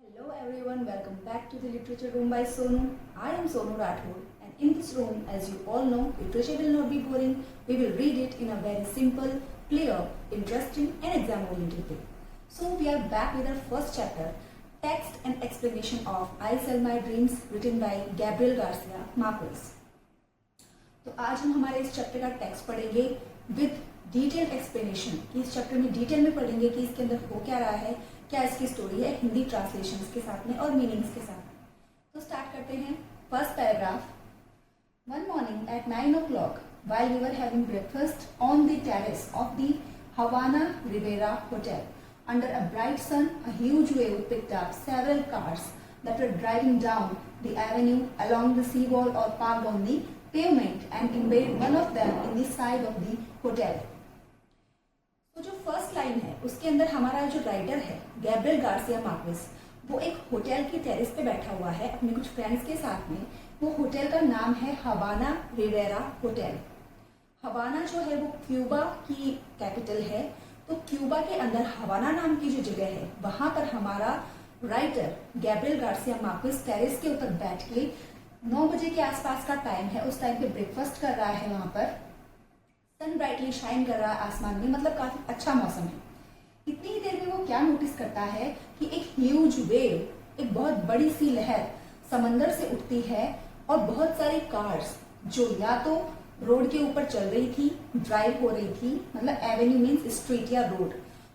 Hello everyone, welcome back to the Literature Room by Sonu. I am Sonu Rathod, and in this room, as you all know, literature will not be boring. We will read it in a very simple, clear, interesting and exam-oriented way. So we are back with our first chapter, Text and Explanation of I Sell My Dreams, written by Gabriel Garcia Marquez. तो आज हम हमारे इस chapter का text पढ़ेंगे with detailed explanation. इस chapter में detail में पढ़ेंगे कि इसके अंदर हो क्या रहा है, क्या इसकी स्टोरी है, हिंदी ट्रांसलेशंस के साथ में और मीनिंग्स के साथ में। तो स्टार्ट करते हैं। First paragraph. One morning at 9 o'clock while we were having breakfast on the terrace of the Havana Rivera Hotel, under a bright sun, a huge wave picked up several cars that were driving down the avenue along the seawall or parked on the pavement and embedded one of them in the side of the hotel. तो जो first line है उसके अंदर हमारा जो writer है Gabriel Garcia Marquez, वो एक होटल की टेरेस पे बैठा हुआ है अपने कुछ फ्रेंड्स के साथ में। वो होटल का नाम है हवाना रिवेरा होटल। हवाना जो है वो क्यूबा की कैपिटल है। तो क्यूबा के अंदर हवाना नाम की जो जगह है वहां पर हमारा writer Gabriel Garcia Marquez terrace के ऊपर बैठ के 9 बजे के आसपास का टाइम है, उस टाइम पे ब्रेकफास्ट कर रहा है। वहां पर सन ब्राइटली शाइन कर रहा है आसमान में, मतलब काफी अच्छा मौसम है। इतनी ही देर में वो क्या नोटिस करता है कि एक ह्यूज वेव, एक बहुत बड़ी सी लहर समंदर से उठती है और बहुत सारी कार्स जो या तो रोड के ऊपर चल रही थी, ड्राइव हो रही थी, मतलब एवेन्यू मीन्स स्ट्रीट या रोड,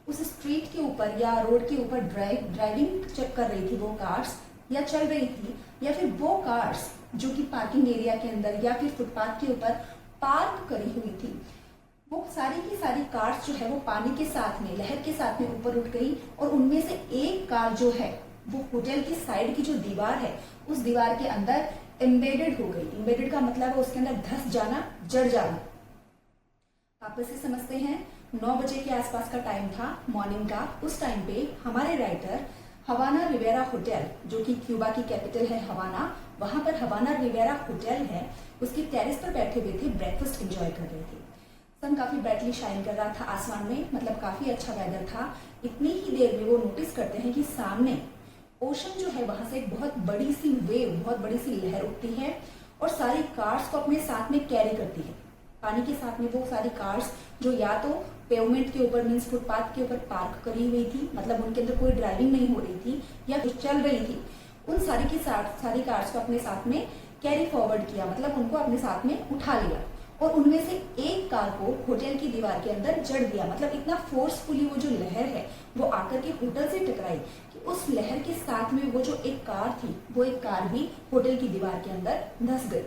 उस स्ट्रीट के ऊपर या रोड के ऊपर ड्राइविंग चेक कर रही थी वो कार्स, या चल रही थी, या फिर वो कार्स जो कि पार्किंग एरिया के अंदर या फिर फुटपाथ के ऊपर पार्क करी हुई थी। वो सारी की सारी कार्स जो है वो पानी के साथ में, लहर के साथ में ऊपर उठ गई और उनमें से एक कार जो है वो होटल की साइड की जो दीवार है उस दीवार के अंदर एम्बेडेड हो गई। एम्बेडेड का मतलब है उसके अंदर धस जाना, जड़ जाना। वापस से समझते हैं। 9 बजे के आसपास का टाइम था मॉर्निंग का। उस टाइम पे हमारे राइटर हवाना रिवेरा होटल, जो कि क्यूबा की कैपिटल है हवाना, वहां पर हवाना रिवेरा होटल है, उसकी टेरेस पर बैठे हुए थे, ब्रेकफास्ट एंजॉय कर रहे थे। सन काफी ब्राइटली शाइन कर रहा था आसमान में, मतलब काफी अच्छा वेदर था। इतनी ही देर में वो नोटिस करते हैं कि सामने ओशन जो है वहां से एक बहुत बड़ी सी वेव, बहुत बड़ी सी लहर उठती है और सारी कार्स को अपने साथ में कैरी करती है। पानी के साथ में वो सारी कार्स जो या तो पेवमेंट के ऊपर मीन्स फुटपाथ के ऊपर पार्क करी हुई थी, मतलब उनके अंदर कोई ड्राइविंग नहीं हो रही थी, या जो चल रही थी, उन सारी की सारी कार्स को अपने साथ में कैरी फॉरवर्ड किया, मतलब उनको अपने साथ में उठा लिया और उनमें से एक कार को होटल की दीवार के अंदर जड़ दिया। मतलब इतना फोर्सफुली वो जो लहर है वो आकर के होटल से टकराई कि उस लहर के साथ में वो जो एक कार थी, वो एक कार भी होटल की दीवार के अंदर धंस गई।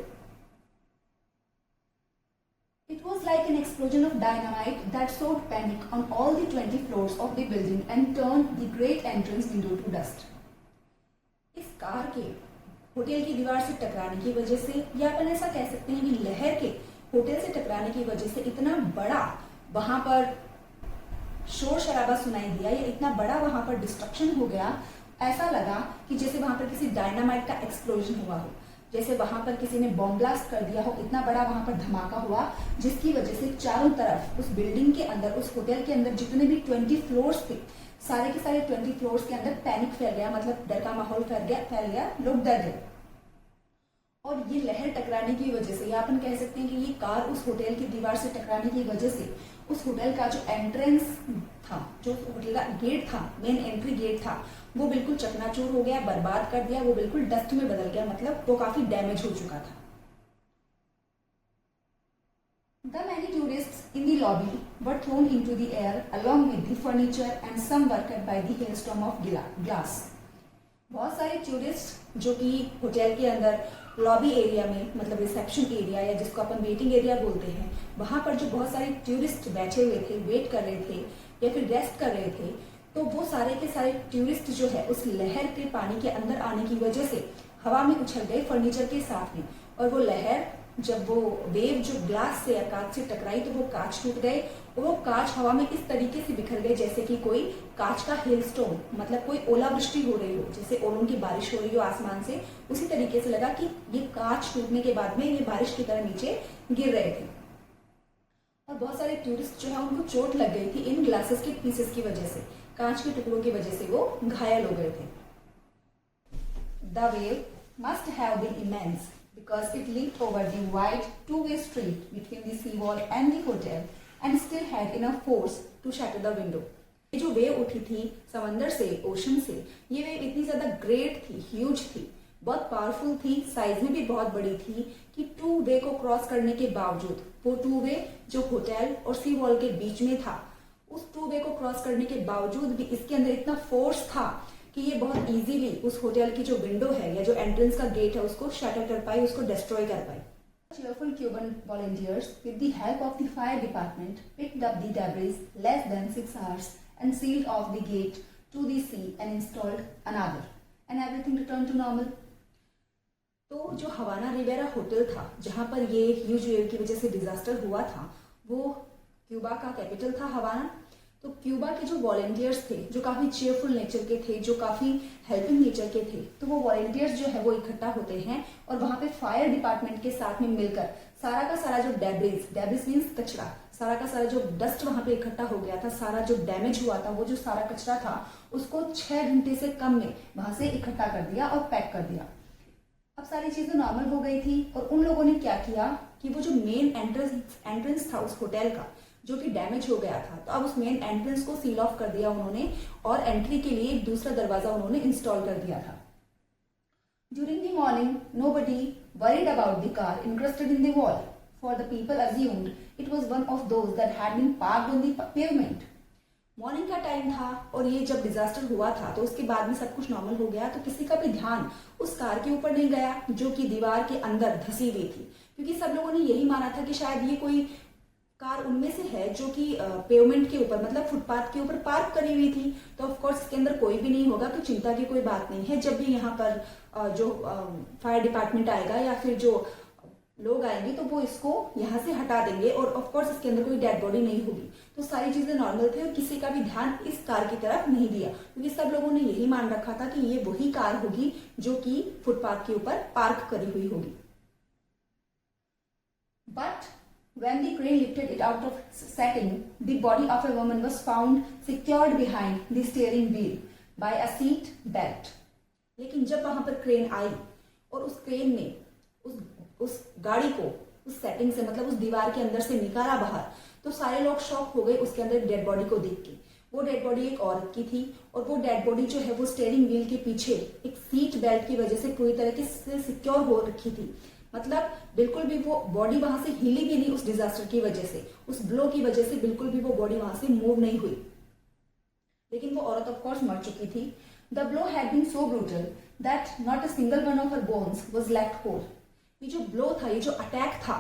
It was like an explosion of dynamite that sowed panic on all the 20 floors of the building and turned the great entrance window to dust. इस कार के होटल की दीवार से टकराने की वजह से, या अपन ऐसा कह सकते हैं कि लहर के होटल से टकराने की वजह से इतना बड़ा वहां पर शोर शराबा सुनाई दिया, या इतना बड़ा वहां पर डिस्ट्रक्शन हो गया, ऐसा लगा कि जैसे वहां पर किसी डायनामाइट का एक्सप्लोजन हुआ हो, जैसे वहां पर किसी ने बॉम्ब ब्लास्ट कर दिया हो। इतना बड़ा वहां पर धमाका हुआ जिसकी वजह से चारों तरफ उस बिल्डिंग के अंदर, उस होटल के अंदर जितने भी 20 फ्लोर्स थे, सारे के सारे 20 फ्लोर्स के अंदर पैनिक फैल गया, मतलब डर का माहौल फैल गया, लोग डर गए। और ये लहर टकराने की वजह से, या अपन कह सकते हैं कि ये कार उस होटल की दीवार से टकराने की वजह से उस होटल का जो एंट्रेंस था, जो होटल का गेट था, मेन एंट्री गेट था, वो बिल्कुल चकनाचूर हो गया, बर्बाद कर दिया, वो बिल्कुल डस्ट में बदल गया, मतलब वो काफी डैमेज हो चुका था। The many tourists in the lobby were thrown into the air along with the furniture and some were cut by the hailstorm of glass. बहुत सारे टूरिस्ट जो कि होटल के अंदर लॉबी एरिया में, मतलब रिसेप्शन एरिया या जिसको अपन वेटिंग एरिया बोलते हैं, वहां पर जो बहुत सारे टूरिस्ट बैठे हुए थे, वेट कर रहे थे या फिर रेस्ट कर रहे थे, तो वो सारे के सारे टूरिस्ट जो है उस लहर के पानी के अंदर आने की वजह से हवा में उछल गए फर्नीचर के साथ में। और वो लहर, जब वो वेव जो ग्लास से या कांच से टकराई तो वो कांच टूट गए और वो कांच हवा में इस तरीके से बिखर गए जैसे कि कोई कांच का हेलस्टोन, मतलब कोई ओलावृष्टि हो रही हो, जैसे ओलों की बारिश हो रही हो आसमान से, उसी तरीके से लगा कि ये कांच टूटने के बाद में ये बारिश की तरह नीचे गिर रहे थे। और बहुत सारे टूरिस्ट जो है उनको चोट लग गई थी इन ग्लासेस के पीसेस की वजह से, कांच के टुकड़ों की वजह से वो घायल हो गए थे। The wave must have been immense because it leaped over the wide two-way street between the seawall and the hotel and still had enough force to shatter the window. ये जो वेव उठी थी समंदर से, ओशन से, ये wave इतनी ज्यादा ग्रेट थी, ह्यूज थी, बहुत पावरफुल थी, साइज में भी बहुत बड़ी थी कि टू वे को क्रॉस करने के बावजूद वो टू वे जो होटल और सी वॉल के बीच में था, उस टू वे को क्रॉस करने के बावजूद भी इसके अंदर इतना फोर्स था कि ये बहुत इजीली उस होटल की जो विंडो है या जो एंट्रेंस का गेट है उसको शटर कर पाई, उसको डिस्ट्रॉय कर पाई. Cheerful Cuban volunteers, with the help of the fire department, picked up the debris less than 6 hours and sealed off the gate to the sea and installed another, and everything returned to normal. तो जो हवाना Riviera hotel था जहां पर ये huge wave की वजह से disaster हुआ था, वो क्यूबा का कैपिटल था हवाना. तो क्यूबा के जो वॉलेंटियर्स थे, जो काफी चीयरफुल नेचर के थे, जो काफी हेल्पिंग नेचर के थे, तो वो वॉलेंटियर्स जो है वो इकट्ठा होते हैं और वहां पे फायर डिपार्टमेंट के साथ में मिलकर सारा का सारा जो डेब्रिस मीन्स कचरा, सारा का सारा जो डस्ट वहां पे इकट्ठा हो गया था, सारा जो डैमेज हुआ था, वो जो सारा कचरा था उसको 6 घंटे से कम में वहां से इकट्ठा कर दिया और पैक कर दिया. अब सारी चीजें नॉर्मल हो गई थी और उन लोगों ने क्या किया कि वो जो मेन एंट्रेंस था उस होटल का जो कि डैमेज हो गया था, तो अब उस मेन एंट्रेंस को सील ऑफ कर दिया उन्होंने और एंट्री के लिए एक दूसरा दरवाजा उन्होंने इंस्टॉल कर दिया था. During the morning nobody worried about the car incrusted in the wall, for the people assumed it was one of those that had been parked on the pavement. Morning का टाइम था और ये जब disaster हुआ था तो उसके बाद भी सब कुछ नॉर्मल हो गया, तो किसी का भी ध्यान उस कार के ऊपर नहीं गया जो कि दीवार के अंदर धसी हुई थी, क्योंकि सब लोगों ने यही माना था कि शायद ये कोई कार उनमें से है जो कि पेवमेंट के ऊपर मतलब फुटपाथ के ऊपर पार्क करी हुई थी. तो ऑफ कोर्स इसके अंदर कोई भी नहीं होगा, तो चिंता की कोई बात नहीं है. जब भी यहाँ पर जो फायर डिपार्टमेंट आएगा या फिर जो लोग आएंगे तो वो इसको यहाँ से हटा देंगे और ऑफ कोर्स इसके अंदर कोई डेड बॉडी नहीं होगी. तो सारी चीजें नॉर्मल थी और किसी का भी ध्यान इस कार की तरफ नहीं दिया, क्योंकि सब लोगों ने यही मान रखा था कि ये वही कार होगी जो कि फुटपाथ के ऊपर पार्क करी हुई होगी. But when the crane lifted it out of setting, the body of a woman was found secured behind the steering wheel by a seat belt. लेकिन जब वहां पर क्रेन आई और उस क्रेन ने उस गाड़ी को उस सेटिंग से मतलब उस दीवार के अंदर से निकाला बाहर, तो सारे लोग शॉक हो गए उसके अंदर डेड बॉडी को देख के. वो डेड बॉडी एक औरत की थी और वो डेड बॉडी जो है वो स्टीयरिंग व्हील के पीछे एक सीट बेल्ट की वजह से पूरी तरीके से सिक्योर हो रखी थी. मतलब बिल्कुल भी वो बॉडी वहां से हिली भी नहीं उस डिजास्टर की वजह से, उस ब्लो की वजह से बिल्कुल भी वो बॉडी वहां से मूव नहीं हुई. लेकिन वो औरत ऑफ कोर्स मर चुकी थी. The blow had been so brutal that not a single one of her bones was left whole. ये जो ब्लो था, ये जो अटैक था,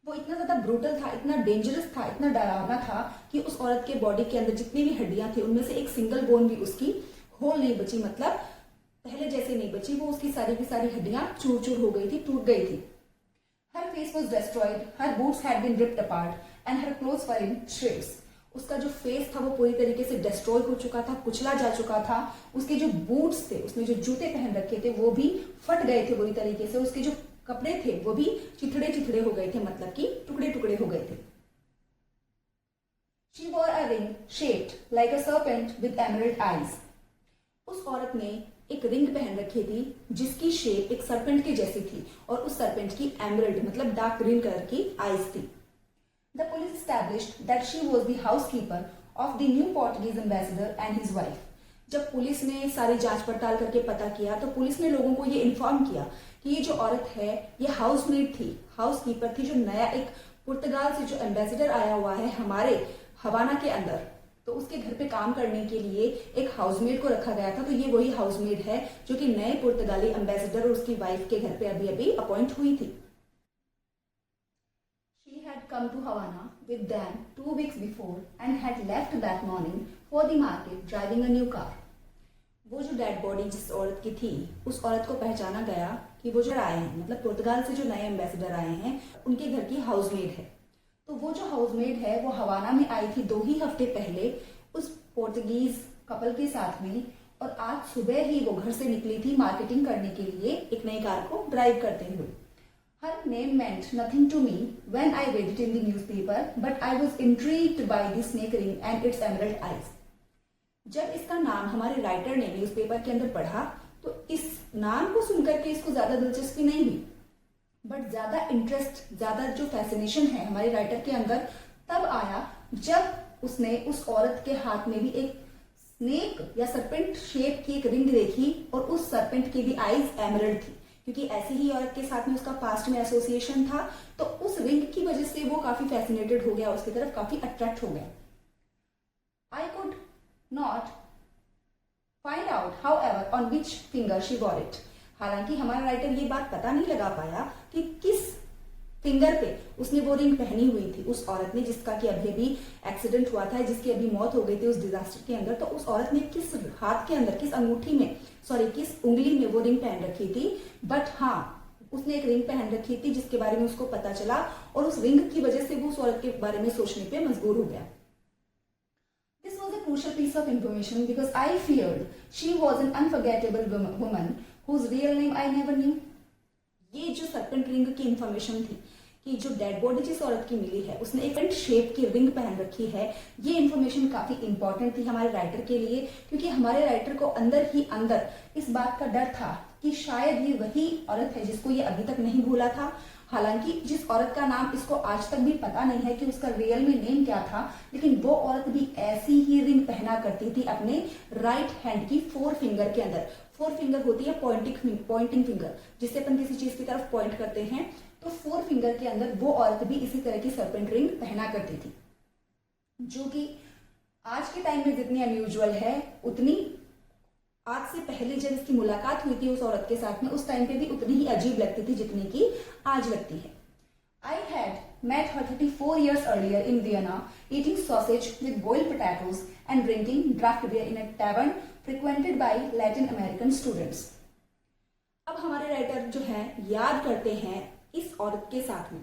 वो इतना ज्यादा ब्रूटल था, इतना डेंजरस था, इतना डरावना था कि उस औरत के बॉडी के अंदर जितनी भी हड्डियां थी उनमें से एक सिंगल बोन भी उसकी होल नहीं बची, मतलब पहले जैसे नहीं बची. वो उसकी सारी की सारी हड्डियां चूर चूर हो गई थी, टूट गई थी. Her face was destroyed, her boots had been ripped apart, and her clothes were in shreds. उसका जो फेस था वो पूरी तरीके से डिस्ट्रॉय हो चुका था, कुचला जा चुका था. उसके जो बूट्स थे, उसने जो जूते पहन रखे थे वो भी फट गए थे बुरी तरीके से. उसके जो कपड़े थे वो भी चिथड़े चिथड़े हो गए थे, मतलब कि टुकड़े टुकड़े हो गए थे. She wore a ring shaped like a serpent with emerald eyes. उस औरत ने एक रिंग पहन रखी थी जिसकी शेप एक सरपेंट के जैसी थी और उस सरपेंट की एमरल्ड मतलब डार्क ग्रीन कलर की आईज थी. The police established that she was the housekeeper of the new Portuguese ambassador and his wife. जब पुलिस ने सारी जांच पड़ताल करके पता किया तो पुलिस ने लोगों को ये इन्फॉर्म किया कि ये जो औरत है ये हाउसमेड थी, हाउसकीपर थी, जो नया एक पुर्तगाल से जो एम्बेसडर आया हुआ है हमारे हवाना के अंदर, तो उसके घर पे काम करने के लिए एक हाउसमेड को रखा गया था. तो ये वही हाउसमेड है जो कि नए पुर्तगाली एम्बेसडर और उसकी वाइफ के घर पे अभी अभी अपॉइंट हुई थी. She had come to Havana with them 2 weeks before and had left that morning for the market driving a new car. वो जो डेड बॉडी जिस औरत की थी उस औरत को पहचाना गया कि वो जो आए हैं मतलब पुर्तगाल से जो नए एम्बेसडर आए हैं उनके घर की हाउसमेड है. तो वो जो हाउसमेड है वो हवाना में आई थी 2 ही हफ्ते पहले उस पोर्तुगीज कपल के साथ में, और आज सुबह ही वो घर से निकली थी मार्केटिंग करने के लिए एक नई कार को ड्राइव करते हुए. Her name meant nothing to me when I read it in the newspaper, but I was intrigued by the snake ring and its emerald eyes. जब इसका नाम हमारे राइटर ने न्यूज़पेपर के अंदर पढ़ा तो इस नाम को सुनकर के इसको ज्यादा दिलचस्पी नहीं हुई, बट ज्यादा इंटरेस्ट, ज्यादा जो फैसिनेशन है हमारे राइटर के अंदर तब आया जब उसने उस औरत के हाथ में भी एक स्नेक या सरपेंट शेप की एक रिंग देखी और उस सरपेंट की भी आईज एमरल्ड थी, क्योंकि ऐसी ही औरत के साथ में उसका पास्ट में एसोसिएशन था। तो उस रिंग की वजह से वो काफी फैसिनेटेड हो गया, उसकी तरफ काफी अट्रैक्ट हो गया। I could not find out how ever on which finger she war it. हालांकि हमारा राइटर ये बात पता नहीं लगा पाया कि किस फिंगर पे उसने वो रिंग पहनी हुई थी उस औरत ने, जिसका कि अभी अभी एक्सीडेंट हुआ था, जिसकी अभी मौत हो गई थी उस डिजास्टर के अंदर। तो उस औरत ने किस हाथ के अंदर, किस अंगूठी में, सॉरी किस उंगली में वो रिंग पहन रखी थी। बट हाँ, उसने एक रिंग पहन रखी थी जिसके बारे में उसको पता चला और उस रिंग की वजह से वो उस औरत के बारे में सोचने पे मजबूर हो गया। This was a crucial piece of information because I feared she was an unforgettable woman whose real name I never knew. ये जो सर्पेंट रिंग की इंफॉर्मेशन थी कि जो डेड बॉडी जिस औरत की मिली है उसने एक शेप की रिंग पहन रखी है, ये इंफॉर्मेशन काफी इंपॉर्टेंट थी हमारे राइटर के लिए, क्योंकि हमारे राइटर को अंदर ही अंदर इस बात का डर था कि शायद ये वही औरत है जिसको ये अभी तक नहीं भूला था। हालांकि जिस औरत का नाम इसको आज तक भी पता नहीं है कि उसका रियल में नेम क्या था, लेकिन वो औरत भी ऐसी ही रिंग पहना करती थी अपने राइट हैंड की 4 फिंगर के अंदर। 4 फिंगर होती है पॉइंटिंग फिंगर, जिससे अपन किसी चीज की तरफ पॉइंट करते हैं। तो 4 फिंगर के अंदर वो औरत भी इसी तरह की सर्पेंट रिंग पहना करती थी, जो कि आज के टाइम में जितनी अनयूजुअल है उतनी आज से पहले जब इसकी मुलाकात हुई थी उस औरत के साथ में, उस टाइम पे भी उतनी ही अजीब लगती थी जितनी की आज लगती है। I had met her 34 years earlier in Vienna, eating sausage with boiled potatoes and drinking draft beer in a tavern frequented by Latin American students. अब हमारे राइटर जो है याद करते हैं इस औरत के साथ में,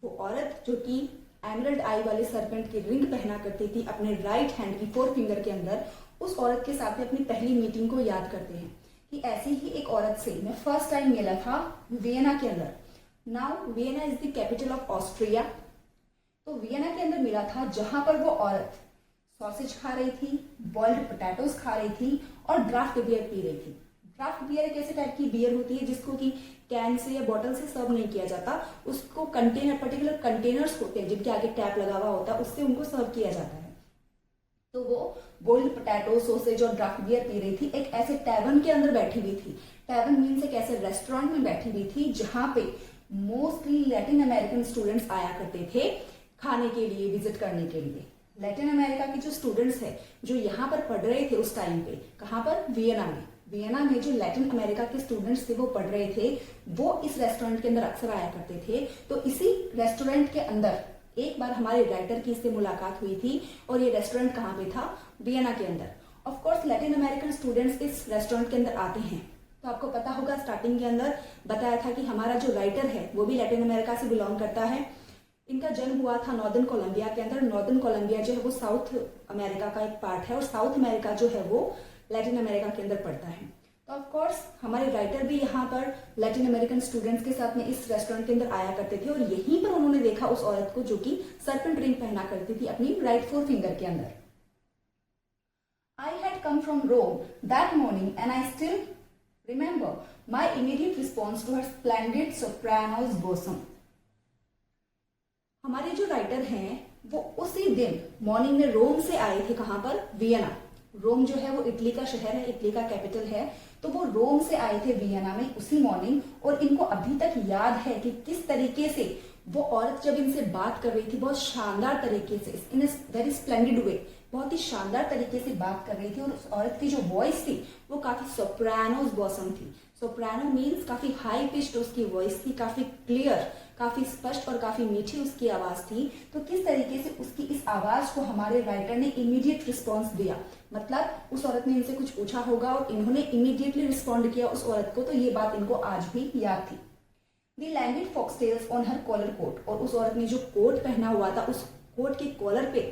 वो औरत जो कि एमरल्ड आई वाले सर्पेंट की रिंग पहना करती थी अपने राइट हैंड की 4 फिंगर के अंदर, उस औरत के साथ में अपनी पहली मीटिंग को याद करते हैं कि ऐसी ही एक औरत से मैं फर्स्ट टाइम मिला था वियना के अंदर। Now Vienna is the capital of Austria. तो वियना के अंदर मिला था जहां पर वो औरत सॉसेज खा रही थी, बॉइल्ड पोटैटोज खा रही थी और ड्राफ्ट बियर पी रही थी। ड्राफ्ट बियर एक ऐसे टाइप की बियर होती है जिसको कि कैन से या बॉटल से सर्व नहीं किया जाता, उसको कंटेनर, पर्टिकुलर कंटेनर्स होते हैं जिनके आगे टैप लगा हुआ होता है, उससे उनको सर्व किया जाता है। तो वो बॉइल्ड पोटैटो, सॉसेज और ड्राफ्ट बियर पी रही थी, एक ऐसे टैवन के अंदर बैठी हुई थी। टैवन मीन्स एक ऐसे रेस्टोरेंट में बैठी हुई थी जहां पे मोस्टली लैटिन अमेरिकन स्टूडेंट्स आया करते थे खाने के लिए, विजिट करने के लिए। लैटिन अमेरिका के जो स्टूडेंट्स है जो यहाँ पर पढ़ रहे थे उस टाइम पे, कहाँ पर, वियना में। वियना में जो लैटिन अमेरिका के स्टूडेंट्स थे वो पढ़ रहे थे, वो इस रेस्टोरेंट के अंदर अक्सर आया करते थे। तो इसी रेस्टोरेंट के अंदर एक बार हमारे राइटर की इससे मुलाकात हुई थी और ये रेस्टोरेंट कहाँ पे था, वियना के अंदर। Of course Latin American students इस रेस्टोरेंट के अंदर आते हैं, तो आपको पता होगा स्टार्टिंग के अंदर बताया था कि हमारा जो राइटर है वो भी लैटिन अमेरिका से बिलोंग करता है। इनका जन्म हुआ था नॉर्दर्न कोलंबिया के अंदर। नॉर्दर्न कोलंबिया जो है वो साउथ अमेरिका का एक पार्ट है और साउथ अमेरिका जो है वो लैटिन अमेरिका के अंदर पड़ता है। तो ऑफ कोर्स हमारे राइटर भी यहाँ पर लैटिन अमेरिकन स्टूडेंट्स के साथ में इस रेस्टोरेंट के अंदर आया करते थे और यहीं पर उन्होंने देखा उस औरत को जो कि सर्पेंट रिंग पहना करती थी अपनी राइट 4 फिंगर के अंदर। I had come from Rome that morning and I still remember my immediate response to her splendid soprano's bosom. हमारे जो राइटर हैं वो उसी दिन मॉर्निंग में रोम से आए थे, कहां पर, वियना। रोम जो है वो इटली का शहर है, इटली का कैपिटल है। तो वो रोम से आए थे वियना में उसी मॉर्निंग और इनको अभी तक याद है कि किस तरीके से वो औरत जब इनसे बात कर रही थी, बहुत शानदार तरीके से, इन वेरी स्प्लेंडेड वे, बहुत ही शानदार तरीके से बात कर रही थी। और उस औरत की जो वॉइस थी वो काफी सोप्रानोस बॉसम थी। सोप्रानो मीन्स काफी हाई पिच्ड उसकी वॉइस थी, काफी क्लियर, काफी स्पष्ट और काफी मीठी उसकी आवाज थी। तो किस तरीके से उसकी इस आवाज को हमारे राइटर ने इमीडिएट रिस्पॉन्स दिया, मतलब उस औरत ने इनसे कुछ पूछा होगा और इन्होंने इमीडिएटली रिस्पॉन्ड किया उस औरत को। तो ये बात इनको आज भी याद थी। The landed foxtails on her collar coat, और उस औरत ने जो कोट पहना हुआ था उस कोट के कॉलर पे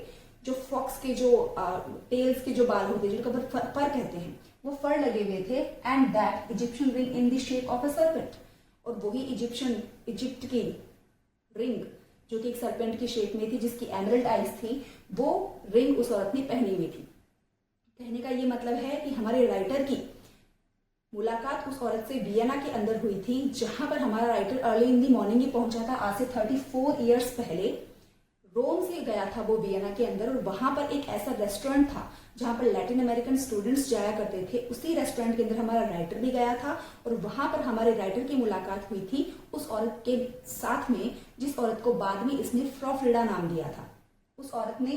जो फॉक्स के जो टेल्स के जो बाल होते हैं, जिनको फर कहते हैं, वो फर लगे हुए थे। And that Egyptian ring in the shape of a serpent, और वही इजिप्ट की रिंग जो कि एक सर्पेंट की शेप में थी, जिसकी एमरल्ड आइज थी, वो रिंग उस औरत ने पहनी हुई थी। कहने का ये मतलब है कि हमारे राइटर की मुलाकात उस औरत से वियना के अंदर हुई थी, जहां पर हमारा writer early in the morning ही पहुंचा था आज से 34 ईयर्स पहले। रोम से गया था वो वियना के अंदर, और वहां पर एक ऐसा रेस्टोरेंट था जहां पर लैटिन अमेरिकन स्टूडेंट्स जाया करते थे। उसी रेस्टोरेंट के अंदर हमारा राइटर भी गया था, और वहां पर हमारे राइटर की मुलाकात हुई थी उस औरत के साथ में जिस औरत को बाद में इसने फ्रॉ फ्रीडा नाम दिया था। उस औरत ने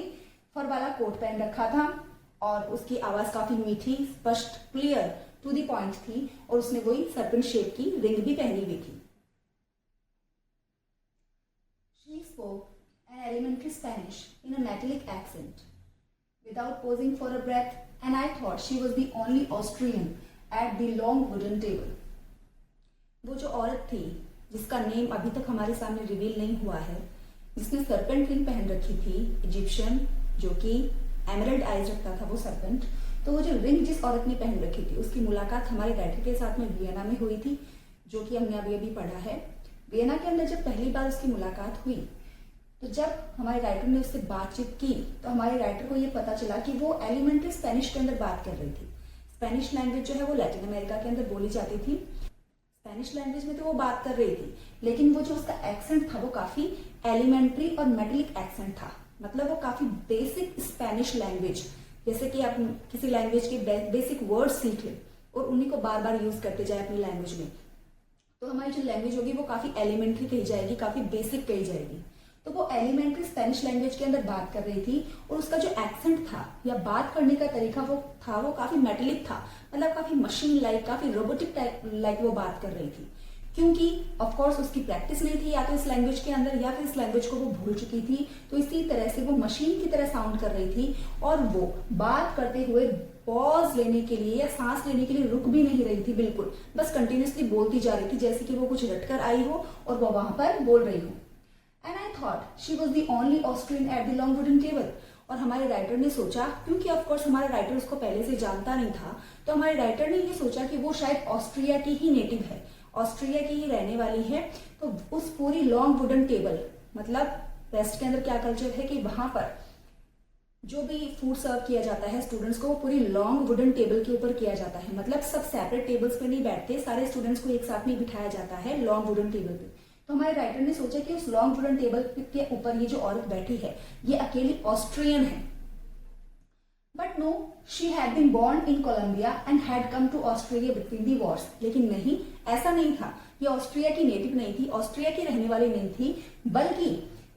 फर वाला कोट पहन रखा था और उसकी आवाज काफी मीठी, स्पष्ट, क्लियर, टू दी पॉइंट थी, और उसने वही सर्पेंट शेप की रिंग भी पहनी हुई थी। She spoke an elementary Spanish in a metallic accent, without pausing for a breath, and I thought she was the only Austrian at the long wooden table. वो जो औरत थी जिसका नेम अभी तक हमारे सामने रिवील नहीं हुआ है, जिसने सर्पेंट रिंग पहन रखी थी, इजिप्शियन, जो कि एमरल्ड आइज रखता था वो सर्पेंट, तो वो जो रिंग जिस औरत ने पहन रखी थी उसकी मुलाकात हमारे राइटर के साथ में वियना में हुई थी, जो कि हमने अभी अभी पढ़ा है। वियना के अंदर जब पहली बार उसकी मुलाकात हुई, तो जब हमारे राइटर ने उससे बातचीत की तो हमारे राइटर को ये पता चला कि वो एलिमेंट्री स्पेनिश के अंदर बात कर रही थी। स्पेनिश लैंग्वेज जो है वो लैटिन अमेरिका के अंदर बोली जाती थी। स्पेनिश लैंग्वेज में तो वो बात कर रही थी, लेकिन वो जो उसका एक्सेंट था वो काफी एलिमेंट्री और मेटलिक एक्सेंट था। मतलब वो काफी बेसिक स्पेनिश लैंग्वेज, जैसे कि आप किसी लैंग्वेज के बेसिक वर्ड सीख लें और उन्हीं को बार बार यूज करते जाए अपनी लैंग्वेज में, तो हमारी जो लैंग्वेज होगी वो काफी एलिमेंट्री कही जाएगी, काफी बेसिक कही जाएगी। तो वो एलिमेंट्री स्पेनिश लैंग्वेज के अंदर बात कर रही थी, और उसका जो एक्सेंट था या बात करने का तरीका वो काफी मेटलिक था, मतलब काफी मशीन लाइक, काफी रोबोटिक टाइप लाइक वो बात कर रही थी। क्योंकि ऑफ कोर्स उसकी प्रैक्टिस नहीं थी या तो इस लैंग्वेज के अंदर, या फिर इस लैंग्वेज को वो भूल चुकी थी, तो इसी तरह से वो मशीन की तरह साउंड कर रही थी, और वो बात करते हुए पॉज लेने के लिए या सांस लेने के लिए रुक भी नहीं रही थी, बिल्कुल बस कंटिन्यूसली बोलती जा रही थी, जैसे कि वो कुछ रटकर आई हो और वो वहां पर बोल रही हो। And I thought she was the only Austrian at the long wooden table. और हमारे राइटर ने सोचा, क्योंकि ऑफ कोर्स हमारा राइटर उसको पहले से जानता नहीं था, तो हमारे राइटर ने ये सोचा कि वो शायद ऑस्ट्रिया की ही नेटिव है, ऑस्ट्रिया की ही रहने वाली है। तो उस पूरी लॉन्ग वुडन टेबल, मतलब वेस्ट के अंदर क्या कल्चर है कि वहां पर जो भी फूड सर्व किया जाता है स्टूडेंट्स को, वो पूरी लॉन्ग वुडन टेबल के ऊपर किया जाता है। मतलब सब सेपरेट टेबल्स पे नहीं बैठते, सारे स्टूडेंट्स को एक साथ में बिठाया जाता है लॉन्ग वुडन टेबल पे। तो हमारे राइटर ने सोचा कि उस लॉन्ग वुडन टेबल के ऊपर ये जो औरत बैठी है ये अकेली ऑस्ट्रियन है। But no, she had been born in Colombia and had come to Australia between the wars. लेकिन नहीं, ऐसा नहीं था, ये ऑस्ट्रिया की नेटिव नहीं थी, ऑस्ट्रिया की रहने वाली नहीं थी, बल्कि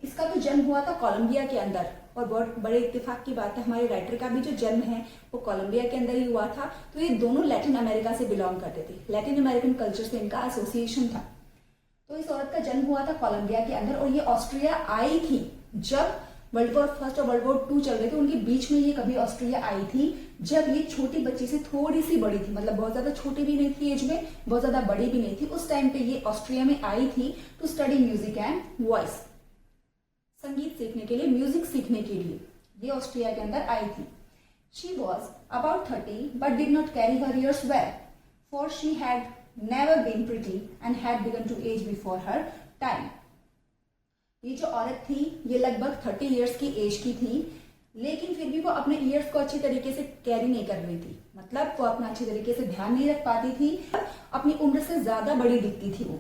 इसका तो जन्म हुआ था कोलंबिया के अंदर। और बहुत बड़े इत्तेफाक की बात है, हमारे राइटर का भी जो जन्म है वो कोलंबिया के अंदर ही हुआ था। तो ये दोनों लैटिन अमेरिका से बिलोंग करते थे, लैटिन अमेरिकन कल्चर से इनका एसोसिएशन था। तो इस औरत का जन्म हुआ था कोलंबिया के अंदर, और ये ऑस्ट्रिया आई थी जब वर्ल्ड वॉर फर्स्ट और वर्ल्ड वॉर 2 चल रहे थे। उनके बीच में ये कभी ऑस्ट्रिया आई थी जब ये छोटी बच्ची से थोड़ी सी बड़ी थी, मतलब बहुत ज्यादा छोटी भी नहीं थी एज में, बहुत ज्यादा बड़ी भी नहीं थी। उस टाइम पे ये ऑस्ट्रिया में आई थी to study music and voice, संगीत सीखने के लिए, म्यूजिक सीखने के लिए ये ऑस्ट्रिया के अंदर आई थी। She was about 30 but did not carry her years well, for she had never been pretty and had begun to age before her time. ये जो औरत थी ये लगभग 30 इयर्स की एज की थी, लेकिन फिर भी वो अपने ईयर्स को अच्छी तरीके से कैरी नहीं कर रही थी, मतलब वो अपना अच्छी तरीके से ध्यान नहीं रख पाती थी, अपनी उम्र से ज्यादा बड़ी दिखती थी वो।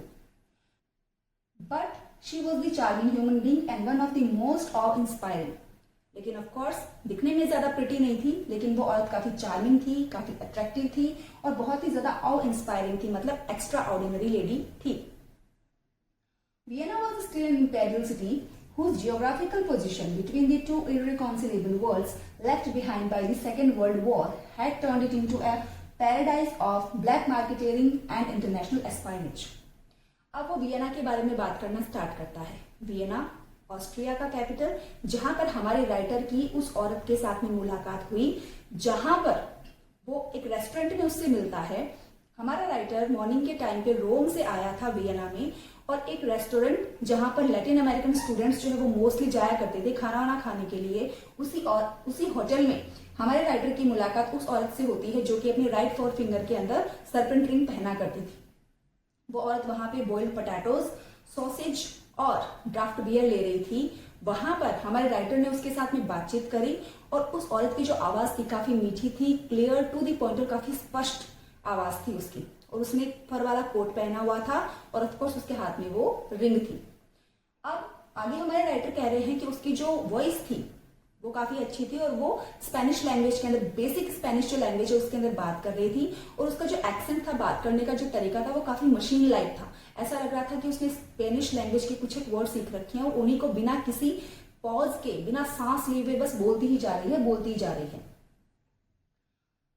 But she was the charming human being and one of the most of inspiring. लेकिन ऑफ कोर्स दिखने में ज्यादा प्रिटी नहीं थी, लेकिन वो औरत काफी चार्मिंग थी, काफी अट्रैक्टिव थी और बहुत ही ज्यादा ऑ इंस्पायरिंग थी, मतलब एक्स्ट्रा ऑर्डिनरी लेडी थी। Vienna was still an imperial city whose geographical position between the two irreconcilable worlds left behind by the Second World War had turned it into a paradise of black marketeering and international espionage. अब वो Vienna के बारे में बात करना start करता है। Vienna Austria का कैपिटल, जहां पर हमारे राइटर की उस औरत के साथ में मुलाकात हुई, जहां पर वो एक रेस्टोरेंट में उससे मिलता है। हमारा राइटर मॉर्निंग के टाइम पे रोम से आया था वियना में, और एक रेस्टोरेंट जहां पर लैटिन अमेरिकन स्टूडेंट्स जो है वो मोस्टली जाया करते थे खाना वाना खाने के लिए, उसी होटल में हमारे राइटर की मुलाकात उस औरत से होती है जो कि अपने राइट 4 फिंगर के अंदर सर्पेंट रिंग पहना करती थी। वो औरत वहां पे बॉइल्ड पोटैटोज, सॉसेज और ड्राफ्ट बियर ले रही थी। वहां पर हमारे राइटर ने उसके साथ में बातचीत करी, और उस औरत की जो आवाज थी काफी मीठी थी, क्लियर, टू द पॉइंट और काफी स्पष्ट आवाज थी उसकी। और उसने एक फर वाला कोट पहना हुआ था और ऑफकोर्स उसके हाथ में वो रिंग थी। अब आगे हमारे राइटर कह रहे हैं कि उसकी जो वॉइस थी वो काफी अच्छी थी और वो स्पेनिश लैंग्वेज के अंदर, बेसिक स्पेनिश जो लैंग्वेज है उसके अंदर बात कर रही थी। और उसका जो एक्सेंट था, बात करने का जो तरीका था, वो काफी मशीन लाइक था। ऐसा लग रहा था कि उसने स्पेनिश लैंग्वेज के कुछ एक वर्ड सीख रखे हैं और उन्हीं को बिना किसी पॉज के, बिना सांस लिए हुए बस बोलती ही जा रही है, बोलती ही जा रही है।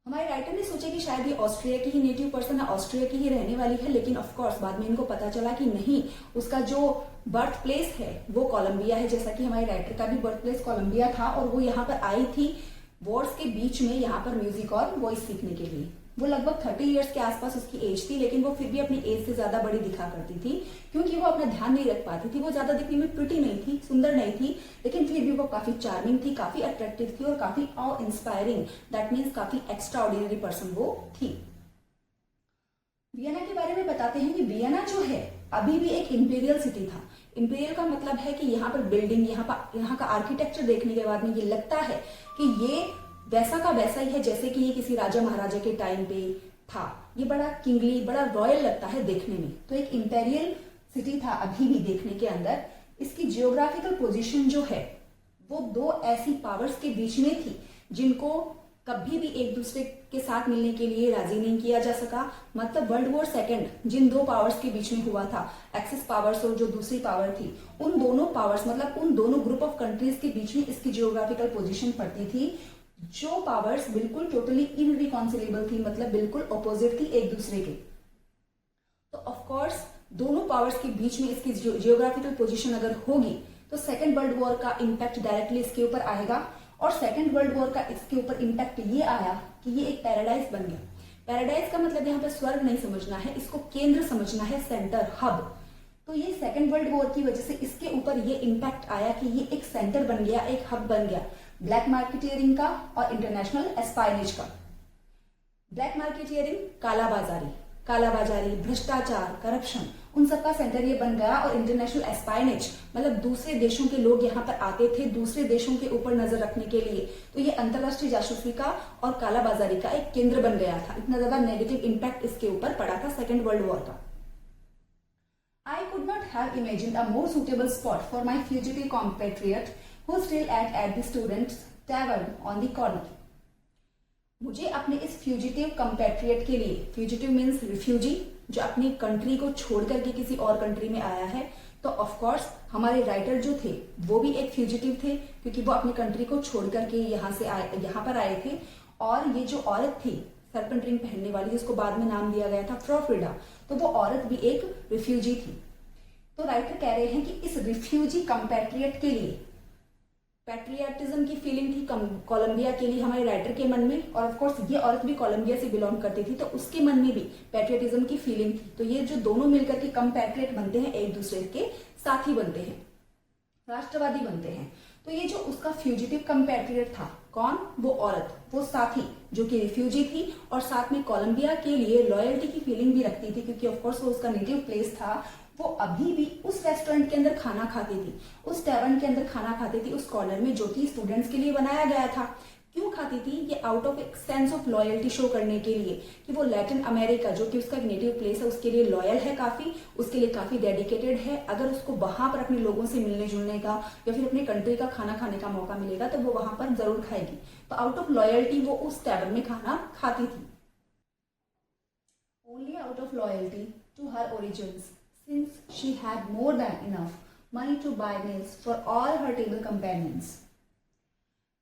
हमारे राइटर ने सोचा कि शायद ये ऑस्ट्रिया की ही नेटिव पर्सन है, ऑस्ट्रिया की ही रहने वाली है, लेकिन ऑफ कोर्स बाद में इनको पता चला कि नहीं, उसका जो बर्थ प्लेस है वो कोलंबिया है। जैसा कि हमारे राइटर का भी बर्थ प्लेस कोलंबिया था और वो यहाँ पर आई थी वॉर्स के बीच में यहाँ पर म्यूजिक और वॉइस सीखने के लिए। वो लगभग 30 इयर्स के आसपास उसकी एज थी, लेकिन वो फिर भी अपनी एज से ज्यादा बड़ी दिखा करती थी क्योंकि वो अपना ध्यान नहीं रख पाती थी। वो ज्यादा दिखने में प्रिटी नहीं थी, सुंदर नहीं थी, लेकिन फिर भी वो काफी चार्मिंग थी, काफी अट्रैक्टिव थी और काफी ऑ इंस्पायरिंग, दैट मीन्स काफी एक्स्ट्रा ऑर्डिनरी पर्सन वो थी। वियना के बारे में बताते हैं कि वियना जो है अभी भी एक इंपीरियल सिटी था। इंपीरियल का मतलब है कि यहाँ पर बिल्डिंग, यहाँ का आर्किटेक्चर देखने के बाद में ये लगता है कि ये वैसा का वैसा ही है जैसे कि ये किसी राजा महाराजा के टाइम पे था। ये बड़ा किंगली, बड़ा रॉयल लगता है देखने में। तो एक इंपीरियल सिटी था अभी भी देखने के अंदर। इसकी जियोग्राफिकल पोजीशन जो है वो दो ऐसी पावर्स के बीच में थी जिनको कभी भी एक दूसरे के साथ मिलने के लिए राजी नहीं किया जा सका। मतलब वर्ल्ड वॉर सेकेंड जिन दो पावर्स के बीच में हुआ था, एक्सिस पावर्स और जो दूसरी पावर थी, उन दोनों पावर्स मतलब उन दोनों ग्रुप ऑफ कंट्रीज के बीच में इसकी जियोग्राफिकल पोजीशन पड़ती थी। जो पावर्स बिल्कुल टोटली इनरिकॉन्सिलेबल थी, मतलब बिल्कुल अपोजिट थी एक दूसरे के। तो ऑफ कोर्स दोनों पावर्स के बीच में इसकी जियोग्राफिकल पोजीशन अगर होगी तो सेकेंड वर्ल्ड वॉर का इम्पैक्ट डायरेक्टली इसके ऊपर आएगा। और सेकेंड वर्ल्ड वॉर का इसके ऊपर इम्पैक्ट ये आया कि ये एक पैराडाइज बन गया। पैराडाइज का मतलब यहाँ पे स्वर्ग नहीं समझना है, इसको केंद्र समझना है, सेंटर, हब। तो ये सेकेंड वर्ल्ड वॉर की वजह से इसके ऊपर ये इम्पैक्ट आया कि ये एक सेंटर बन गया, एक हब बन गया ब्लैक मार्केटियरिंग का और इंटरनेशनल एस्पाइनेज का। ब्लैक मार्केटियरिंग, कालाबाजारी, भ्रष्टाचार, करप्शन, उन सबका सेंटर ये बन गया। और इंटरनेशनल एस्पाइनेज मतलब दूसरे देशों के लोग यहाँ पर आते थे दूसरे देशों के ऊपर नजर रखने के लिए। तो ये अंतरराष्ट्रीय जासूसी का और कालाबाजारी का एक केंद्र बन गया था। इतना ज्यादा नेगेटिव इम्पैक्ट इसके ऊपर पड़ा था सेकेंड वर्ल्ड वॉर का। I could not have imagined a more suitable spot for my fugitive compatriot who still at the students' tavern on the corner. मुझे अपने इस फ्यूजिटिव कंपैट्रियट के लिए, फ्यूजिटिव मीन्स रिफ्यूजी, जो अपनी कंट्री को छोड़ करके किसी और कंट्री में आया है, तो ऑफ कोर्स हमारे राइटर जो थे वो भी एक फ्यूजिटिव थे क्योंकि वो अपनी कंट्री को छोड़ करके यहाँ पर आए थे। और ये जो औरत थी सर्पेंट रिंग पहनने वाली, जिसको बाद में नाम दिया गया था फ्रॉफ्रिडा, तो वो औरत भी एक रिफ्यूजी थी। तो राइटर कह रहे हैं कि इस रिफ्यूजी कंपैट्रियट के लिए पैट्रियटिज्म की फीलिंग थी कोलंबिया के लिए हमारे राइटर के मन में। और ऑफ कोर्स ये औरत भी कोलंबिया से बिलोंग करती थी, तो उसके मन में भी पैट्रियटिज्म की फीलिंग थी। तो ये जो दोनों मिलकर के कंपैट्रियट बनते हैं, एक दूसरे के साथी बनते हैं, राष्ट्रवादी बनते हैं। तो ये जो उसका फ्यूजिटिव कंपैट्रियट था, कौन? वो औरत, वो साथी जो कि रिफ्यूजी थी और साथ में कोलंबिया के लिए लॉयल्टी की फीलिंग भी रखती थी क्योंकि ऑफ कोर्स वो उसका नेटिव प्लेस था। वो अभी भी उस रेस्टोरेंट के अंदर खाना खाती थी, उस टेवर्न के अंदर खाना खाती थी, उस कॉर्नर में जो कि स्टूडेंट्स के लिए बनाया गया था। क्यों खाती थी? ये आउट ऑफ एक सेंस ऑफ लॉयल्टी शो करने के लिए कि वो लैटिन अमेरिका जो कि उसका नेटिव प्लेस है उसके लिए लॉयल है, काफी उसके लिए काफी डेडिकेटेड है। अगर उसको वहां पर अपने लोगों से मिलने जुलने का या फिर अपनी कंट्री का खाना खाने का मौका मिलेगा तो वो वहां पर जरूर खाएगी। तो आउट ऑफ लॉयल्टी वो उस टेवर्न में खाना खाती थी। Only out of loyalty to her origins, since she had more than enough money to buy meals for all her table companions.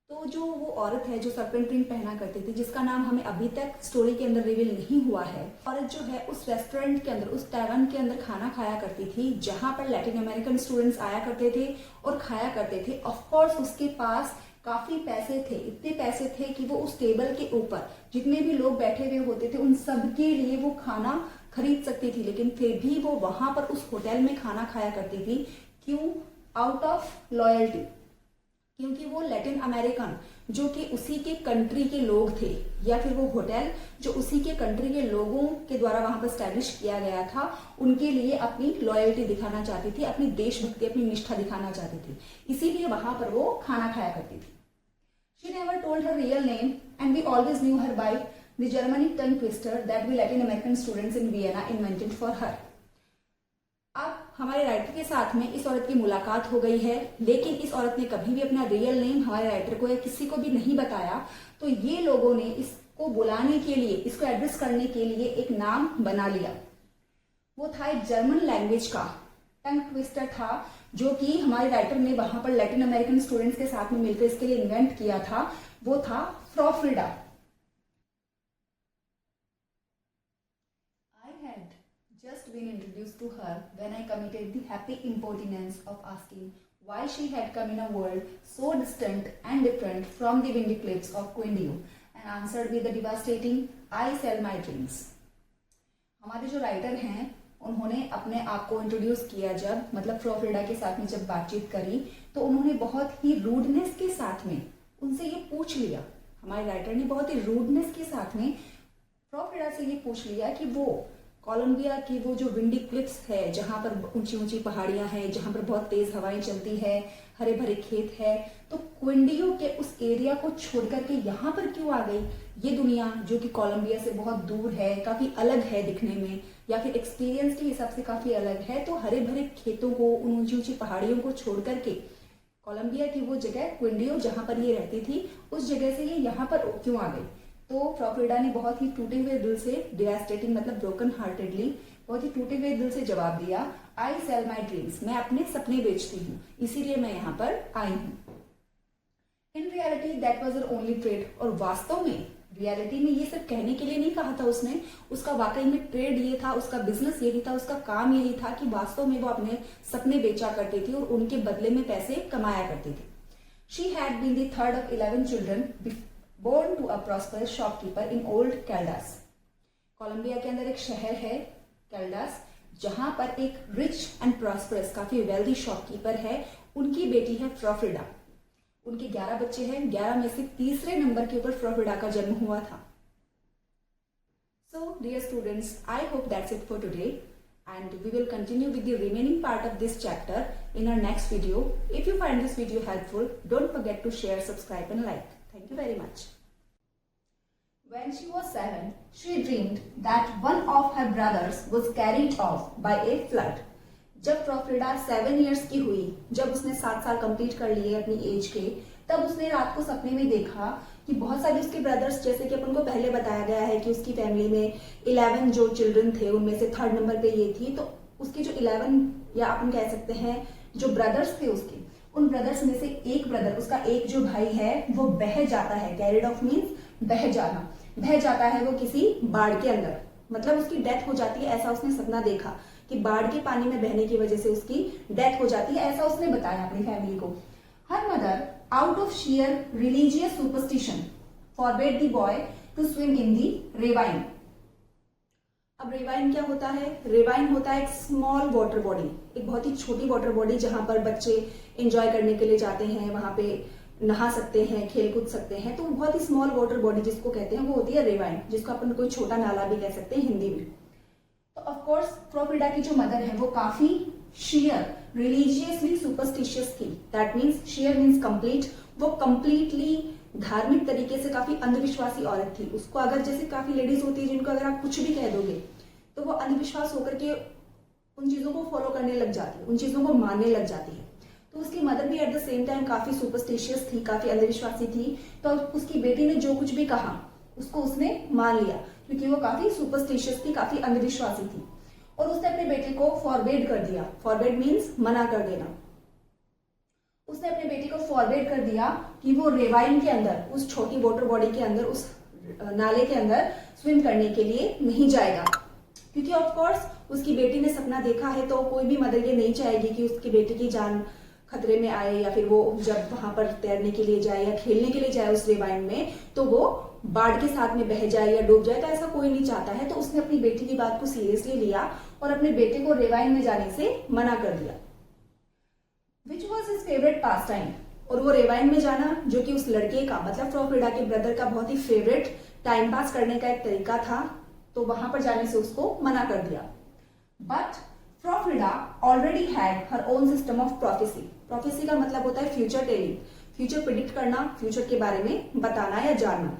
तो जो वो औरत है जो सर्पेंट रिंग पहना करती थी, जिसका नाम हमें अभी तक स्टोरी के अंदर रिवील नहीं हुआ है, औरत जो है उस रेस्टोरेंट के अंदर, उस टैवर्न के अंदर खाना खाया करती थी जहां पर लैटिन अमेरिकन स्टूडेंट्स आया करते थे और खाया करते थे। ऑफ कोर्स उसके पास काफी पैसे थे, इतने पैसे थे कि वो उस टेबल के ऊपर जितने भी लोग बैठे हुए होते थे उन सबके लिए वो खाना खरीद सकती थी, लेकिन फिर भी वो वहां पर उस होटल में खाना खाया करती थी। क्यों? आउट ऑफ लॉयल्टी, क्योंकि वो लैटिन अमेरिकन जो कि उसी के कंट्री के लोग थे या फिर वो होटल जो उसी के कंट्री के लोगों के द्वारा वहां पर स्टैब्लिश किया गया था, उनके लिए अपनी लॉयल्टी दिखाना चाहती थी, अपनी देशभक्ति, अपनी निष्ठा दिखाना चाहती थी, इसीलिए वहां पर वो खाना खाया करती थी। She never told her real name and we always knew her by the Germanic tongue twister that the Latin American students in Vienna invented for her. अब हमारे राइटर के साथ में इस औरत की मुलाकात हो गई है, लेकिन इस औरत ने कभी भी अपना रियल नेम हमारे राइटर को या किसी को भी नहीं बताया। तो ये लोगों ने इसको बुलाने के लिए, इसको एड्रेस करने के लिए एक नाम बना लिया। वो था एक जर्मन लैंग्वेज का टंग ट्विस्टर था, जो कि हमारे राइटर ने वहां पर लैटिन अमेरिकन स्टूडेंट्स के साथ में मिलकर इसके लिए इन्वेंट किया था। वो था Frau Frieda. Just been introduced to her when I committed the happy impertinence of asking why she had come in a world so distant and different from the windy cliffs of Quindio and answered with the devastating I sell my dreams. हमारे जो writer हैं उन्होंने अपने आप को introduce किया, जब मतलब फ्रॉ फ्रीडा के साथ में जब बातचीत करी तो उन्होंने बहुत ही रूडनेस के साथ में उनसे ये पूछ लिया, हमारे राइटर ने बहुत ही रूडनेस के साथ में फ्रॉ फ्रीडा से ये पूछ लिया कि वो कोलंबिया की वो जो विंडी क्लिफ्स है, जहां पर ऊंची ऊंची पहाड़ियां हैं, जहां पर बहुत तेज हवाएं चलती है, हरे भरे खेत है, तो क्विंडियो के उस एरिया को छोड़ करके यहाँ पर क्यों आ गई? ये दुनिया जो कि कोलंबिया से बहुत दूर है, काफी अलग है दिखने में, या फिर एक्सपीरियंस के हिसाब से काफी अलग है, तो हरे भरे खेतों को, उन ऊंची ऊंची पहाड़ियों को छोड़ करके कोलंबिया की वो जगह क्विंडियो जहां पर ये रहती थी, उस जगह से ये यहाँ पर क्यों आ गई? तो फ्रॉ फ्रीडा ने बहुत ही टूटे हुए दिल से, डिवास्टेटिंग मतलब ब्रोकन हार्टेडली, बहुत ही टूटे हुए दिल से जवाब दिया, आई सेल माई ड्रीम्स, मैं अपने सपने बेचती हूँ, इसीलिए मैं यहाँ पर आई हूँ। In reality that was her only trade, और वास्तव में रियलिटी में ये सिर्फ कहने के लिए नहीं कहा था उसने, उसका वाकई में ट्रेड ये था, उसका बिजनेस यही था, उसका काम यही था कि वास्तव में वो अपने सपने बेचा करती थी और उनके बदले में पैसे कमाया करती थी। She had been the third of 11 children born to a prosperous shopkeeper in old Caldas. Colombia के अंदर एक शहर है कैल्डास, जहां पर एक रिच एंड प्रॉस्परस, काफी वेल्दी शॉपकीपर है, उनकी बेटी है फ्रॉ फ्रीडा। उनके 11 बच्चे हैं, 11 में से तीसरे नंबर के ऊपर फ्रॉ फ्रीडा का जन्म हुआ था। So dear students, I hope that's it for today, and we will continue with the remaining part of this chapter in our next video. If you find this video helpful, don't forget to share, subscribe and like. Thank you very much. When she was 7, she dreamed that one of her brothers was carried off by a flood. जब fro Frida 7 years की हुई, जब उसने 7 साल complete कर लिए अपनी as के, तब उसने रात को सपने में देखा कि बहुत सारे उसके ब्रदर्स, जैसे कि अपन को पहले बताया गया है कि उसकी फैमिली में 11 जो चिल्ड्रन थे उनमें से थर्ड नंबर पे ये थी, तो उसके जो 11 या अपन कह सकते हैं जो ब्रदर्स थे उसके, उन ब्रदर्स में से एक ब्रदर, उसका एक जो भाई है वो बह जाता है। कैरिड ऑफ मीन्स बह जाना, बह जाता है वो किसी बाढ़ के अंदर, मतलब उसकी डेथ हो जाती है, ऐसा उसने सपना देखा कि बाढ़ के पानी में बहने की वजह से उसकी डेथ हो जाती है, ऐसा उसने बताया अपनी फैमिली को। Her mother out of sheer religious superstition forbade the boy to swim in the ravine. अब रेवाइन क्या होता है? रेवाइन होता है एक स्मॉल वाटर बॉडी, एक बहुत ही छोटी वाटर बॉडी जहां पर बच्चे एंजॉय करने के लिए जाते हैं, वहां पे नहा सकते हैं, खेल कूद सकते हैं, तो बहुत ही स्मॉल वाटर बॉडी जिसको कहते हैं वो होती है रेवाइन, जिसको अपन कोई छोटा नाला भी कह सकते हैं हिंदी में। तो ऑफ कोर्स फ्रॉ फ्रीडा की जो मदर है वो काफी शियर रिलीजियसली सुपरस्टिशियस थी। That means shear means complete, वो कंप्लीटली धार्मिक तरीके से काफी अंधविश्वासी औरत थी। उसको अगर, जैसे काफी लेडीज होती है जिनको अगर आप कुछ भी कह दोगे तो वो अंधविश्वास होकर के उन चीजों को फॉलो करने लग जाती है, उन चीजों को मानने लग जाती है। तो उसकी मदर भी एट द सेम टाइम काफी सुपरस्टिशियस थी, काफी अंधविश्वासी थी, तो उसकी बेटी ने जो कुछ भी कहा उसको उसने मान लिया, क्योंकि वो काफी सुपरस्टिशियस थी, काफी अंधविश्वासी थी, और उसने अपने बेटे को फॉरबेड कर दिया। फॉरबेड मीन्स मना कर देना। उसने अपने बेटे को फॉरबेड कर दिया कि वो रेवाइन के अंदर, उस छोटी वाटर बॉडी के अंदर, उस नाले के अंदर स्विम करने के लिए नहीं जाएगा, क्योंकि ऑफ कोर्स उसकी बेटी ने सपना देखा है, तो कोई भी मदर ये नहीं चाहेगी कि उसकी बेटी की जान खतरे में आए, या फिर वो जब वहां पर तैरने के लिए जाए या खेलने के लिए जाए उस रेवाइन में तो वो बाढ़ के साथ में बह जाए या डूब जाए, तो ऐसा कोई नहीं चाहता है। तो उसने अपनी बेटी की बात को सीरियसली लिया और अपने बेटे को रेवाइन में जाने से मना कर दिया। Which was his favourite pass time, और वो रेवाइन में जाना जो कि उस लड़के का, मतलब फ्रॉ फ्रीडा के ब्रदर का बहुत ही फेवरेट टाइम पास करने का एक तरीका था, तो वहां पर जाने से उसको मना कर दिया। But Frau Frieda already had her own system of prophecy. Prophecy का मतलब होता है फ्यूचर टेलिंग, फ्यूचर प्रिडिक्ट करना, फ्यूचर के बारे में बताना या जानना।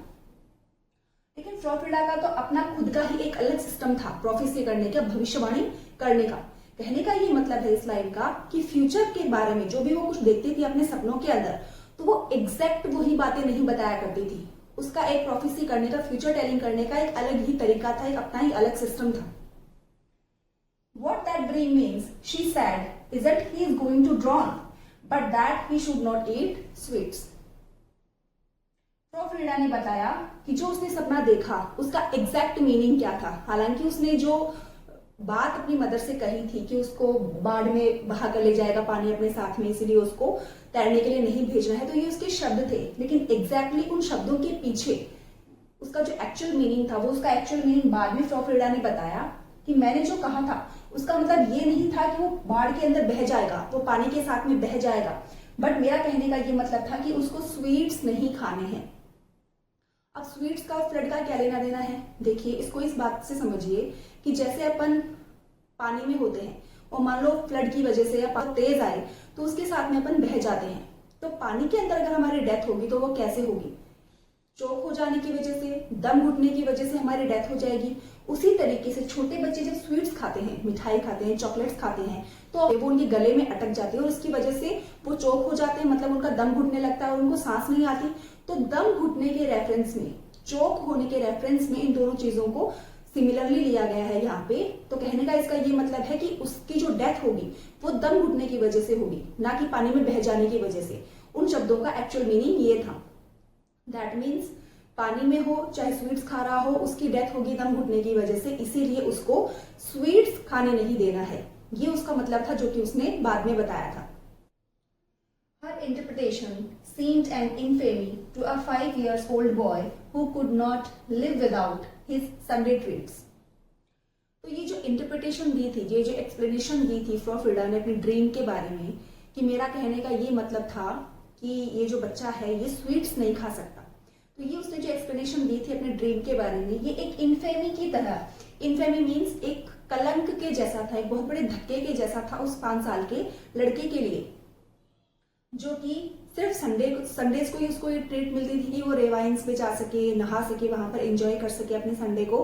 लेकिन फ्रॉफिडा का तो अपना खुद का ही एक अलग सिस्टम था प्रोफेसी करने का, भविष्यवाणी करने का। कहने का ये मतलब है इस लाइन का कि फ्यूचर के बारे में जो भी वो कुछ देखती थी अपने सपनों के अंदर, तो वो एग्जैक्ट वही बातें नहीं बताया करती थी। उसका एक प्रोफेसी करने का, फ्यूचर टेलिंग करने का एक अलग ही तरीका था, एक अपना ही अलग सिस्टम था। What that dream means, she said, is that he is going to drown, but that he should not eat sweets. फ्रॉफिडा ने बताया कि जो उसने सपना देखा उसका एग्जैक्ट मीनिंग क्या था। हालांकि उसने जो बात अपनी मदर से कही थी कि उसको बाढ़ में बहा कर ले जाएगा पानी अपने साथ में, इसीलिए उसको तैरने के लिए नहीं भेजना है, तो ये उसके शब्द थे। लेकिन एग्जैक्टली उन शब्दों के पीछे उसका जो एक्चुअल मीनिंग था, वो उसका एक्चुअल मीनिंग बाद में फ्रॉफिडा ने बताया कि मैंने जो कहा था उसका मतलब ये नहीं था कि वो बाढ़ के अंदर बह जाएगा, वो पानी के साथ में बह जाएगा, बट मेरा कहने का ये मतलब था कि उसको स्वीट्स नहीं खाने हैं। अब स्वीट्स का और फ्लड का क्या लेना देना है? देखिए, इसको इस बात से समझिए कि जैसे अपन पानी में होते हैं और मान लो फ्लड की वजह से या पानी तेज आए तो उसके साथ में अपन बह जाते हैं, तो पानी के अंदर अगर हमारी डेथ होगी तो वो कैसे होगी? चोक हो जाने की वजह से, दम घुटने की वजह से हमारी डेथ हो जाएगी। उसी तरीके से छोटे बच्चे जब स्वीट्स खाते हैं, मिठाई खाते हैं, चॉकलेट्स खाते हैं, तो वो उनके गले में अटक जाते हैं और इसकी वजह से वो चोक हो जाते हैं, मतलब उनका दम घुटने लगता है और उनको सांस नहीं आती। तो दम घुटने के रेफरेंस में, चोक होने के रेफरेंस में इन दोनों चीजों को सिमिलरली लिया गया है यहाँ पे। तो कहने का इसका ये मतलब है कि उसकी जो डेथ होगी वो दम घुटने की वजह से होगी, ना कि पानी में बह जाने की वजह से। उन शब्दों का एक्चुअल मीनिंग ये था। दैट मीन्स पानी में हो चाहे स्वीट्स खा रहा हो, उसकी डेथ होगी दम घुटने की वजह से, इसीलिए उसको स्वीट्स खाने नहीं देना है। ये उसका मतलब था जो कि उसने बाद में बताया था। Her interpretation seemed an infamy to a 5-year-old boy who could not live without his Sunday treats. तो ये जो इंटरप्रिटेशन दी थी, ये जो एक्सप्लेनेशन दी थी फ्रॉफिडा ने अपनी ड्रीम के बारे में, कि मेरा कहने का ये मतलब था कि ये जो बच्चा है ये स्वीट्स नहीं खा सकता। तो ये उसने जो एक्सप्लेनेशन दी थी अपने ड्रीम के बारे में, ये एक इन्फेमी की तरह, इन्फेमी मीन्स एक कलंक के जैसा था, एक बहुत बड़े धक्के के जैसा था उस 5 साल के लड़के के लिए, जो कि सिर्फ संडेज को ही उसको ये ट्रीट मिलती थी कि वो रेवाइंस में जा सके, नहा सके, वहां पर एंजॉय कर सके अपने संडे को।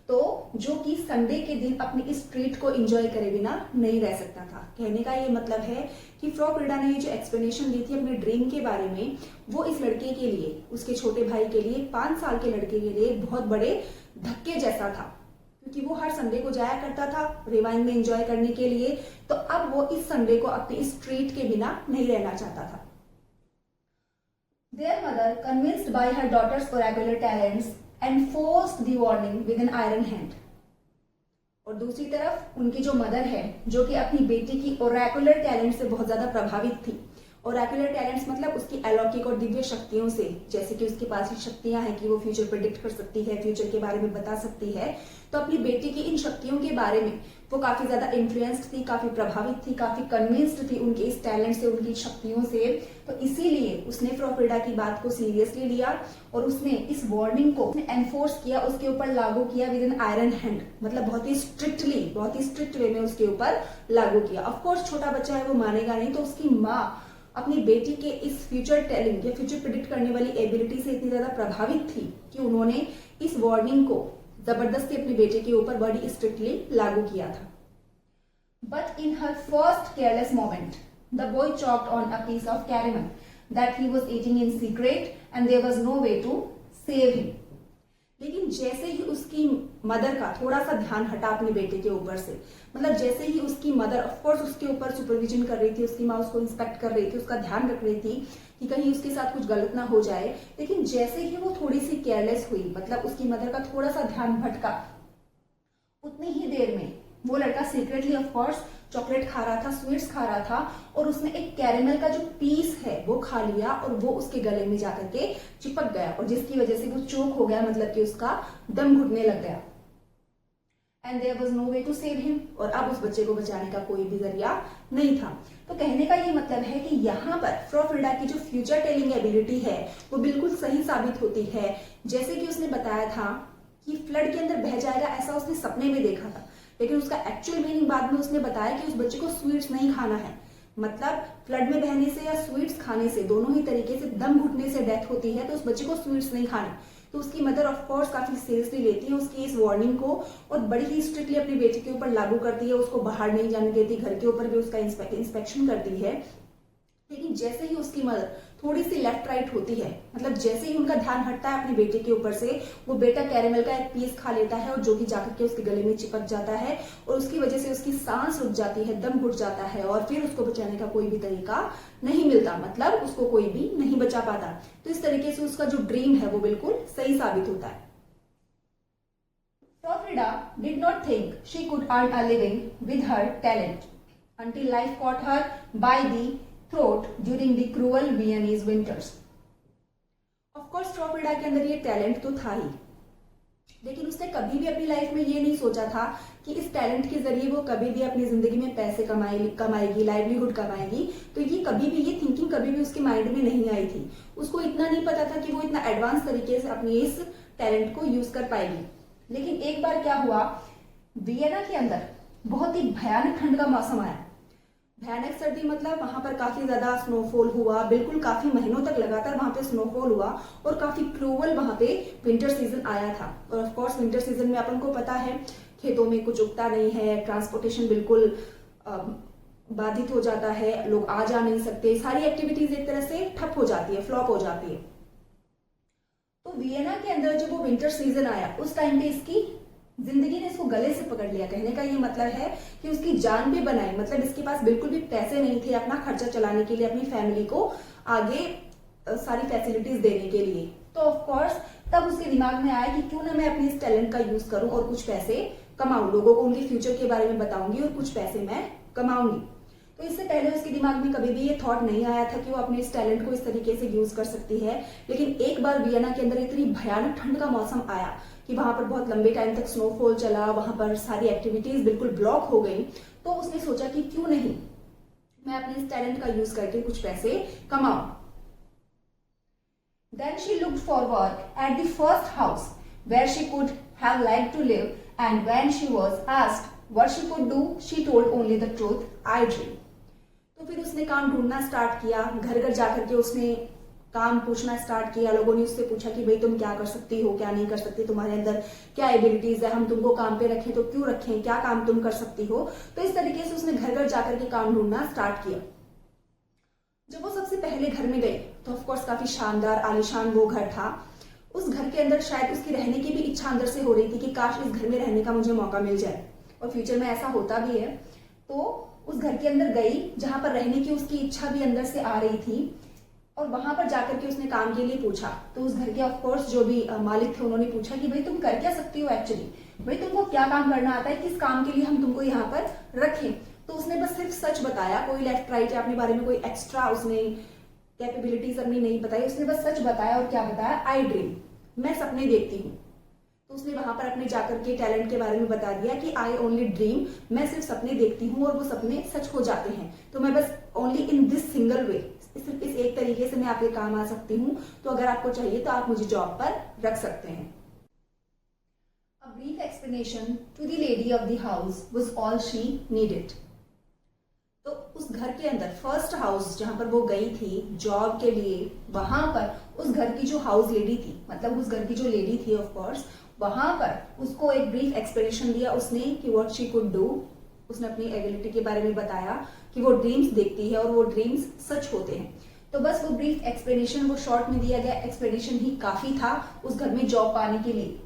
तो जो कि संडे के दिन अपनी इस ट्रीट को एंजॉय करे बिना नहीं रह सकता था। कहने का ये मतलब है कि फ्रॉफिडा ने ये जो एक्सप्लेनेशन दी थी अपने ड्रीम के बारे में, वो इस लड़के के लिए, उसके छोटे भाई के लिए, 5 साल के लड़के के लिए बहुत बड़े धक्के जैसा था, क्योंकि वो हर संडे को जाया करता था रिवाइंड में एंजॉय करने के लिए। तो अब वो इस संडे को अपनी इस ट्रीट के बिना नहीं रहना चाहता था। Their mother, convinced by her daughter's oracular talents, enforced the warning with an iron hand. और दूसरी तरफ उनकी जो मदर है, जो कि अपनी बेटी की ओरेकुलर टैलेंट से बहुत ज्यादा प्रभावित थी। ओरेकुलर टैलेंट्स मतलब उसकी अलौकिक और दिव्य शक्तियों से, जैसे कि उसके पास शक्तियां हैं कि वो फ्यूचर प्रेडिक्ट कर सकती है, फ्यूचर के बारे में बता सकती है। तो अपनी बेटी की इन शक्तियों के बारे में वो काफी ज्यादा इन्फ्लुएंस्ड थी, काफी प्रभावित थी, काफी कन्विंस्ड थी उनके इस टैलेंट से, उनकी शक्तियों से। तो इसीलिए उसने फ्रॉफिडा की बात को सीरियसली लिया और उसने इस वार्निंग को एनफोर्स किया, उसके ऊपर लागू किया विद एन आयरन हैंड, मतलब बहुत ही स्ट्रिक्ट वे में उसके ऊपर लागू किया। ऑफकोर्स छोटा बच्चा है, वो मानेगा नहीं, तो उसकी माँ अपनी बेटी के इस फ्यूचर टेलिंग या फ्यूचर प्रिडिक्ट करने वाली एबिलिटी से इतनी ज्यादा प्रभावित थी कि उन्होंने इस वार्निंग को जबरदस्ती अपनी बेटे के ऊपर बड़ी स्ट्रिक्टली लागू किया था। But in her first careless moment the boy choked on a piece of caramel that he was eating in secret and there was no way to save him. लेकिन जैसे ही उसकी मदर का थोड़ा सा ध्यान हटा अपने बेटे के ऊपर से, मतलब जैसे ही उसकी मदर ऑफकोर्स उसके ऊपर सुपरविजन कर रही थी, उसकी माँ उसको इंस्पेक्ट कर रही थी, उसका ध्यान रख रही थी कि कहीं उसके साथ कुछ गलत ना हो जाए, लेकिन जैसे ही वो थोड़ी सी केयरलेस हुई, मतलब उसकी मदर का थोड़ा सा ध्यान भटका, उतनी ही देर में वो लड़का सीक्रेटली ऑफकोर्स चॉकलेट खा रहा था, स्वीट्स खा रहा था, और उसने एक कैरेमल का जो पीस है वो खा लिया और वो उसके गले में जाकर के चिपक गया, और जिसकी वजह से वो चोक हो गया, मतलब कि उसका दम घुटने लग गया। And there was no way to save him, और अब उस बच्चे को बचाने का कोई भी जरिया नहीं था। तो कहने का ये मतलब है कि यहाँ पर फ्रॉफिडा की जो फ्यूचर टेलिंग एबिलिटी है वो बिल्कुल सही साबित होती है। जैसे कि उसने बताया था कि फ्लड के अंदर बह जाएगा, ऐसा उसने सपने में देखा था, लेकिन उसका एक्चुअल मीनिंग बाद में उसने बताया कि उस बच्चे को स्वीट्स नहीं खाना है। मतलब फ्लड में बहने से या स्वीट्स खाने से, दोनों ही तरीके से दम घुटने से डेथ होती है, तो उस बच्चे को स्वीट्स नहीं खाने। तो उसकी मदर ऑफ कोर्स काफी सीरियसली लेती है उसकी इस वार्निंग को और बड़ी ही स्ट्रिक्टली अपनी बेटी के ऊपर लागू करती है, उसको बाहर नहीं जाने देती, घर के ऊपर भी उसका इंस्पेक्शन करती है। लेकिन जैसे ही उसकी मदर थोड़ी सी लेफ्ट राइट होती है, मतलब जैसे ही उनका ध्यान हटता है अपने बेटे के ऊपर से, वो बेटा कैरेमल का एक पीस खा लेता है और जो कि जाकर के उसके गले में चिपक जाता है और उसकी वजह से उसकी सांस रुक जाती है, दम घुट जाता है और फिर उसको बचाने का कोई भी तरीका नहीं मिलता, मतलब उसको कोई भी नहीं बचा पाता। तो इस तरीके से उसका जो ड्रीम है वो बिल्कुल सही साबित होता है। Frida did not think she could earn a living with her talent until life caught her by the throat during the cruel Viennese winters. Of course, Frieda के अंदर ये टैलेंट तो था ही, लेकिन उसने कभी भी अपनी लाइफ में ये नहीं सोचा था कि इस टैलेंट के जरिए वो कभी भी अपनी जिंदगी में पैसे कमाएगी, लाइवलीहुड कमाएगी। तो ये कभी भी, ये थिंकिंग कभी भी उसके माइंड में नहीं आई थी। उसको इतना नहीं पता था कि वो इतना एडवांस तरीके से अपनी इस टैलेंट को यूज कर पाएगी। लेकिन एक बार क्या हुआ, वियना के अंदर बहुत ही भयानक ठंड का मौसम आया। भयानक सर्दी मतलब वहां पर काफी ज्यादा स्नोफॉल हुआ, बिल्कुल काफी महीनों तक लगातार वहां पे स्नोफॉल हुआ और काफी क्रूवल वहां पे विंटर सीजन आया था। और ऑफ कोर्स विंटर सीजन में अपन को पता है खेतों में कुछ उगता नहीं है, ट्रांसपोर्टेशन बिल्कुल बाधित हो जाता है, लोग आ जा नहीं सकते, सारी एक्टिविटीज एक तरह से ठप हो जाती है, फ्लॉप हो जाती है। तो वियना के अंदर जब वो विंटर सीजन आया उस टाइम पे इसकी जिंदगी ने इसको गले से पकड़ लिया। कहने का ये मतलब है कि उसकी जान भी बनाई, मतलब इसके पास बिल्कुल भी पैसे नहीं थे अपना खर्चा चलाने के लिए, अपनी फैमिली को आगे सारी फैसिलिटीज देने के लिए। तो ऑफ कोर्स तब उसके दिमाग में आया कि क्यों ना मैं अपने इस टैलेंट का यूज करूं और कुछ पैसे कमाऊं, लोगों को उनके फ्यूचर के बारे में बताऊंगी और कुछ पैसे मैं कमाऊंगी। तो इससे पहले उसके दिमाग में कभी भी ये थॉट नहीं आया था कि वो अपने इस टैलेंट को इस तरीके से यूज कर सकती है। लेकिन एक बार वियना के अंदर इतनी भयानक ठंड का मौसम आया कि वहां पर बहुत लंबे टाइम तक स्नोफॉल चला, वहां पर सारी एक्टिविटीज बिल्कुल ब्लॉक हो गई। तो उसने सोचा कि क्यों नहीं मैं अपने इस टैलेंट का यूज करके कुछ पैसे कमाऊं। Then she looked for work at the first house where she could have liked to live, and when she was asked what she could do, she told only the truth, I dream. तो फिर उसने काम ढूंढना start किया, घर घर जाकर के उसने काम पूछना स्टार्ट किया। लोगों ने उससे पूछा कि भाई तुम क्या कर सकती हो, क्या नहीं कर सकती, तुम्हारे अंदर क्या एबिलिटीज है, हम तुमको काम पे रखें तो क्यों रखें, क्या काम तुम कर सकती हो। तो इस तरीके से उसने घर घर जाकर के काम ढूंढना स्टार्ट किया। जब वो सबसे पहले घर में गई तो ऑफकोर्स काफी शानदार आलीशान वो घर था। उस घर के अंदर शायद उसकी रहने की भी इच्छा अंदर से हो रही थी कि काश इस घर में रहने का मुझे मौका मिल जाए और फ्यूचर में ऐसा होता भी है। तो उस घर के अंदर गई जहां पर रहने की उसकी इच्छा भी अंदर से आ रही थी और वहां पर जाकर के उसने काम के लिए पूछा। तो उस घर के ऑफकोर्स जो भी मालिक थे उन्होंने पूछा कि भाई तुम कर क्या सकती हो, एक्चुअली भाई तुमको क्या काम करना आता है, किस काम के लिए हम तुमको यहाँ पर रखें। तो उसने बस सिर्फ सच बताया, कोई लेफ्ट राइट या अपने बारे में कोई एक्स्ट्रा उसने कैपेबिलिटीज अपनी नहीं बताई, उसने बस सच बताया। और क्या बताया, आई ड्रीम, मैं सपने देखती हूँ। तो उसने वहां पर अपने जाकर के टैलेंट के बारे में बता दिया कि आई ओनली ड्रीम, मैं सिर्फ सपने देखती हूँ और वो सपने सच हो जाते हैं। तो मैं बस only in this single way, सिर्फ इस एक तरीके से मैं आपके काम आ सकती हूँ। तो अगर आपको चाहिए तो आप मुझे जॉब पर रख सकते हैं। A brief explanation to the lady of the house was all she needed. तो उस घर के अंदर फर्स्ट हाउस जहां पर वो गई थी जॉब के लिए, वहां पर उस घर की जो हाउस लेडी थी, मतलब उस घर की जो लेडी थी ऑफ कोर्स, वहां पर उसको एक ब्रीफ एक्सप्लेनेशन दिया उसने कि व्हाट शी कुड डू। उसने अपनी एबिलिटी के बारे में बताया कि वो ड्रीम्स देखती है और वो ड्रीम्स सच होते हैं। तो बस वो ब्रीफ एक्सप्लेनेशन, वो शॉर्ट में दिया गया एक्सप्लेनेशन ही काफी था उस घर में जॉब पाने के लिए।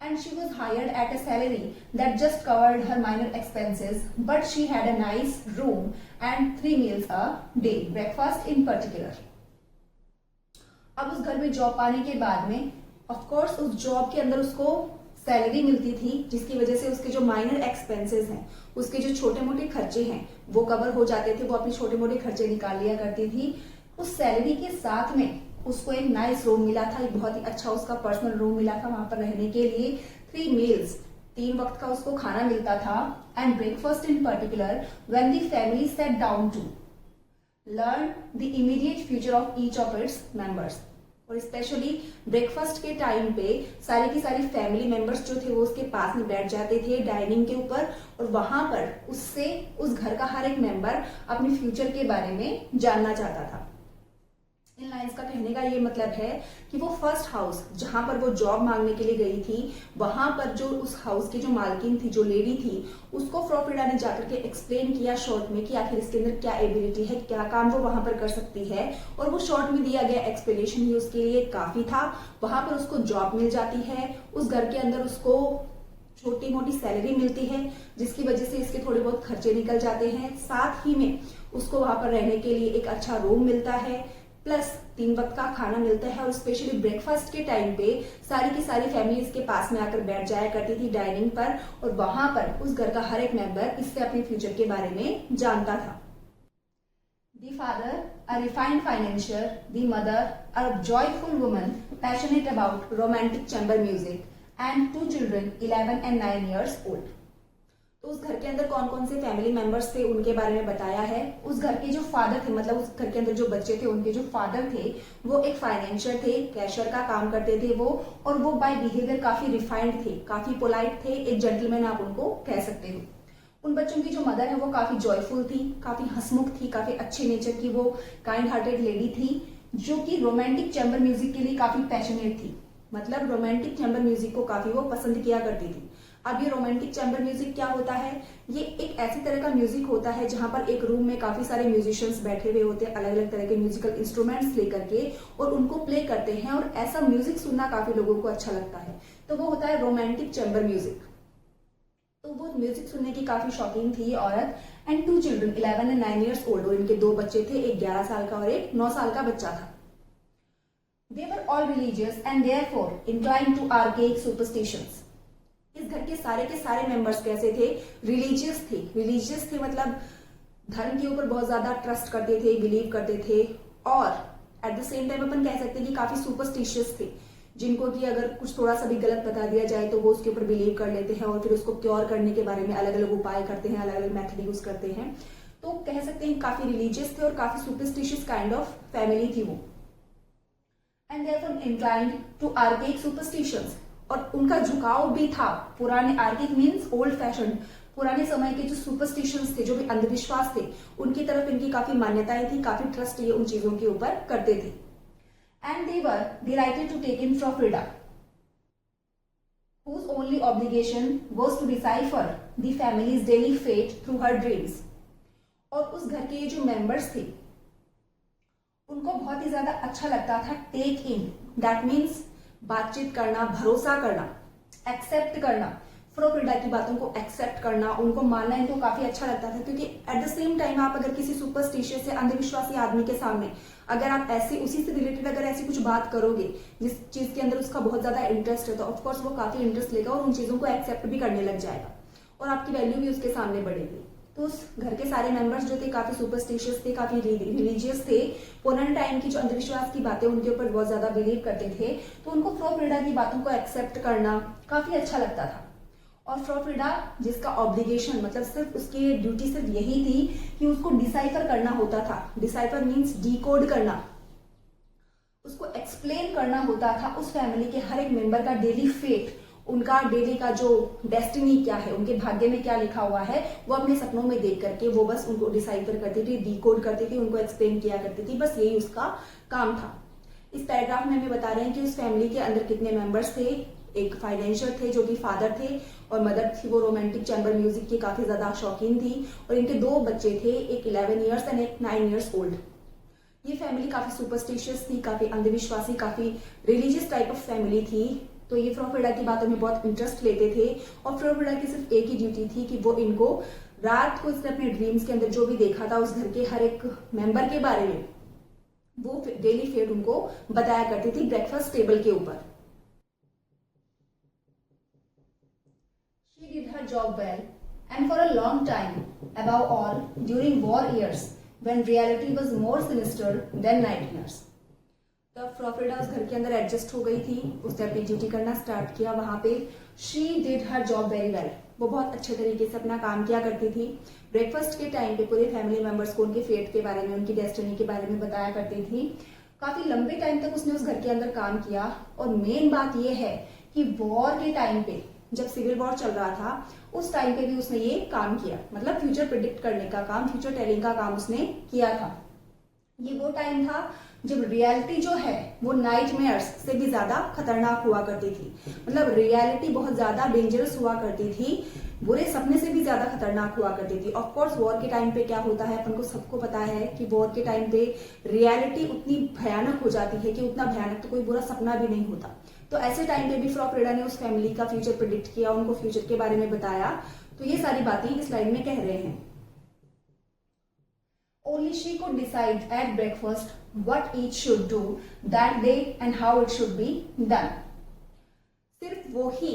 And she was hired at a salary that just covered her minor expenses, but she had a nice room and 3 meals a day, breakfast in particular. अब उस घर में जॉब पाने के बाद में ऑफ कोर्स उस जॉब के अंदर उसको सैलरी मिलती थी जिसकी वजह से उसके जो माइनर एक्सपेंसेस हैं, उसके जो छोटे मोटे खर्चे हैं वो कवर हो जाते थे। वो अपने छोटे मोटे खर्चे निकाल लिया करती थी। उस सैलरी के साथ में उसको एक नाइस रूम मिला था, एक बहुत ही अच्छा उसका पर्सनल रूम मिला था वहां पर रहने के लिए। 3 meals, 3 वक्त का उसको खाना मिलता था। And breakfast in particular when the family sat down to learn the immediate future of each of its members. और स्पेशली ब्रेकफास्ट के टाइम पे सारी की सारी फैमिली मेंबर्स जो थे वो उसके पास में बैठ जाते थे डाइनिंग के ऊपर, और वहां पर उससे उस घर का हर एक मेंबर अपने फ्यूचर के बारे में जानना चाहता था। इन लाइंस का कहने का ये मतलब है कि वो फर्स्ट हाउस जहां पर वो जॉब मांगने के लिए गई थी, वहां पर जो उस हाउस की जो मालकिन थी, जो लेडी थी, उसको फ्रॉफिडा ने जाकर के एक्सप्लेन किया शॉर्ट में कि आखिर इसके अंदर क्या एबिलिटी है, क्या काम वो वहां पर कर सकती है। और वो शॉर्ट में दिया गया एक्सप्लेनेशन ही उसके लिए काफी था। वहां पर उसको जॉब मिल जाती है, उस घर के अंदर उसको छोटी मोटी सैलरी मिलती है, जिसकी वजह से इसके थोड़े बहुत खर्चे निकल जाते हैं। साथ ही में उसको वहां पर रहने के लिए एक अच्छा रूम मिलता है, प्लस 3 वक्त का खाना मिलता है। और स्पेशली ब्रेकफास्ट के टाइम पे सारी की सारी फैमिली इसके पास में आकर बैठ जाया करती थी डाइनिंग पर, और वहां पर उस घर का हर एक मेंबर इससे अपने फ्यूचर के बारे में जानता था। The father, a refined financier, the mother, a joyful woman, passionate about romantic chamber music, and 2 children, 11 and 9 years old. तो उस घर के अंदर कौन कौन से फैमिली मेंबर्स थे उनके बारे में बताया है। उस घर के जो फादर थे, मतलब उस घर के अंदर जो बच्चे थे, उनके जो फादर थे वो एक फाइनेंशियर थे, कैशियर का काम करते थे वो, और वो बाय बिहेवियर काफी रिफाइंड थे, काफी पोलाइट थे, एक जेंटलमैन आप उनको कह सकते हो। उन बच्चों की जो मदर है वो काफी जॉयफुल थी, काफी हंसमुख थी, काफी अच्छे नेचर की वो काइंड हार्टेड लेडी थी, जो कि रोमांटिक चैम्बर म्यूजिक के लिए काफी पैशनेट थी। मतलब रोमांटिक चैम्बर म्यूजिक को काफी वो पसंद किया करती थी। अब ये रोमांटिक चैम्बर म्यूजिक क्या होता है? ये एक ऐसी तरह का म्यूजिक होता है जहां पर एक रूम में काफी सारे म्यूजिशियंस बैठे हुए होते हैं, अलग अलग तरह के म्यूजिकल इंस्ट्रूमेंट्स लेकर के, और उनको प्ले करते हैं, और ऐसा म्यूजिक सुनना काफी लोगों को अच्छा लगता है। तो वो होता है रोमांटिक चैम्बर म्यूजिक। तो वो म्यूजिक सुनने की काफी शौकीन थी ये औरत। And 2 children 11 and 9 years old, और इनके 2 बच्चे थे, एक 11 साल का और एक 9 साल का बच्चा था। They were all religious and therefore inclined to archaic superstitions. इस घर के सारे मेंबर्स कैसे थे? रिलीजियस थे। रिलीजियस थे मतलब धर्म के ऊपर बहुत ज्यादा ट्रस्ट करते थे, बिलीव करते थे, और एट द सेम टाइम अपन कह सकते हैं कि काफी सुपरस्टिशियस थे, जिनको कि अगर कुछ थोड़ा सा भी गलत बता दिया जाए तो वो उसके ऊपर बिलीव कर लेते हैं, और फिर उसको क्योर करने के बारे में अलग अलग उपाय करते हैं, अलग अलग मेथड यूज करते हैं। तो कह सकते हैं काफी रिलीजियस थे और काफी सुपरस्टिशियस काइंड ऑफ फैमिली थी वो। And therefore inclined to archaic superstitions, और उनका झुकाव भी था पुराने, आर्किक मीन्स ओल्ड फैशन, पुराने समय के जो सुपरस्टिशंस थे, जो भी अंधविश्वास थे, उनकी तरफ इनकी काफी मान्यताएं थी, काफी ट्रस्ट ये उन चीजों के ऊपर करते थे। And they were delighted to take in फ्रॉफिडा, whose only obligation was to decipher the family's daily fate through her dreams. और उस घर के ये जो मेंबर्स थे उनको बहुत ही ज्यादा अच्छा लगता था टेक इन, दैट मीन्स बातचीत करना, भरोसा करना, एक्सेप्ट करना, फ्रॉफिडा की बातों को एक्सेप्ट करना, उनको मानना इनको काफी अच्छा लगता था। क्योंकि एट द सेम टाइम आप अगर किसी सुपरस्टिशियस या अंधविश्वासी आदमी के सामने अगर आप ऐसे उसी से रिलेटेड अगर ऐसी कुछ बात करोगे जिस चीज के अंदर उसका बहुत ज्यादा इंटरेस्ट है, तो ऑफकोर्स वो काफी इंटरेस्ट लेगा और उन चीजों को एक्सेप्ट भी करने लग जाएगा, और आपकी वैल्यू भी उसके सामने बढ़ेगी। तो उस घर के सारे मेंबर्स जो थे काफी सुपरस्टिशियस थे, काफी रिलीजियस थे, पुराने टाइम की जो अंधविश्वास की बातें उनके ऊपर बहुत ज्यादा बिलीव करते थे, तो उनको फ्रॉफिडा की बातों को एक्सेप्ट करना काफी अच्छा लगता था। और फ्रॉफिडा जिसका ऑब्लिगेशन मतलब सिर्फ उसकी ड्यूटी सिर्फ यही थी कि उसको डिसाइफर करना होता था। डिसाइफर मीन्स डिकोड करना, उसको एक्सप्लेन करना होता था उस फैमिली के हर एक मेंबर का डेली फेट, उनका डेली का जो डेस्टिनी क्या है, उनके भाग्य में क्या लिखा हुआ है, वो अपने सपनों में देख करके वो बस उनको डिसाइफर करती थी, डिकोड करती थी, उनको एक्सप्लेन किया करती थी, बस यही उसका काम था। इस पैराग्राफ में हमें बता रहे हैं कि उस फैमिली के अंदर कितने मेंबर्स थे। एक फाइनेंशियर थे जो कि फादर थे, और मदर थी वो रोमांटिक चैम्बर म्यूजिक की काफी ज्यादा शौकीन थी, और इनके 2 बच्चे थे, एक 11 years एंड एक 9 years ओल्ड। ये फैमिली काफी सुपरस्टिशियस थी, काफी अंधविश्वासी, काफी रिलीजियस टाइप ऑफ फैमिली थी। तो ये फ्रॉफिडा की बातों में बहुत इंटरेस्ट लेते थे, और फ्रॉफिडा की सिर्फ एक ही ड्यूटी थी कि वो इनको रात को इसने अपने ड्रीम्स के अंदर जो भी देखा था उस घर के हर एक मेंबर के बारे में वो डेली फेट उनको बताया करती थी ब्रेकफास्ट टेबल के ऊपर। She did her job well and for a long time, above all during war years when reality was more sinister than nightmares. तब फ्रॉफिडा उस घर के अंदर एडजस्ट हो गई थी, उसने अपनी ड्यूटी करना स्टार्ट किया वहां पे। She did her job very well, वो बहुत अच्छे तरीके से अपना काम किया करती थी। ब्रेकफास्ट के टाइम पे पूरे फैमिली मेंबर्स को उनके फेट के बारे में, उनकी डेस्टिनी के बारे में बताया करती थी। काफी लंबे टाइम तक उसने उस घर के अंदर काम किया, और मेन बात यह है कि वॉर के टाइम पे, जब सिविल वॉर चल रहा था उस टाइम पे भी उसने ये काम किया, मतलब फ्यूचर प्रिडिक्ट करने का काम, फ्यूचर टेलिंग का काम उसने किया था। ये वो टाइम था जब रियलिटी जो है वो नाइटमेयर्स से भी ज्यादा खतरनाक हुआ करती थी। मतलब रियलिटी बहुत ज्यादा डेंजरस हुआ करती थी, बुरे सपने से भी ज्यादा खतरनाक हुआ करती थी। ऑफ कोर्स वॉर के टाइम पे क्या होता है अपन को सबको पता है कि वॉर के टाइम पे रियलिटी उतनी भयानक हो जाती है कि उतना भयानक तो कोई बुरा सपना भी नहीं होता। तो ऐसे टाइम पे भी फ्रॉ फ्रीडा ने उस फैमिली का फ्यूचर प्रिडिक्ट किया, उनको फ्यूचर के बारे में बताया। तो ये सारी बातें इस स्लाइड में कह रहे हैं। Only she could decide at breakfast what each should do that day and how it should be done. सिर्फ वो ही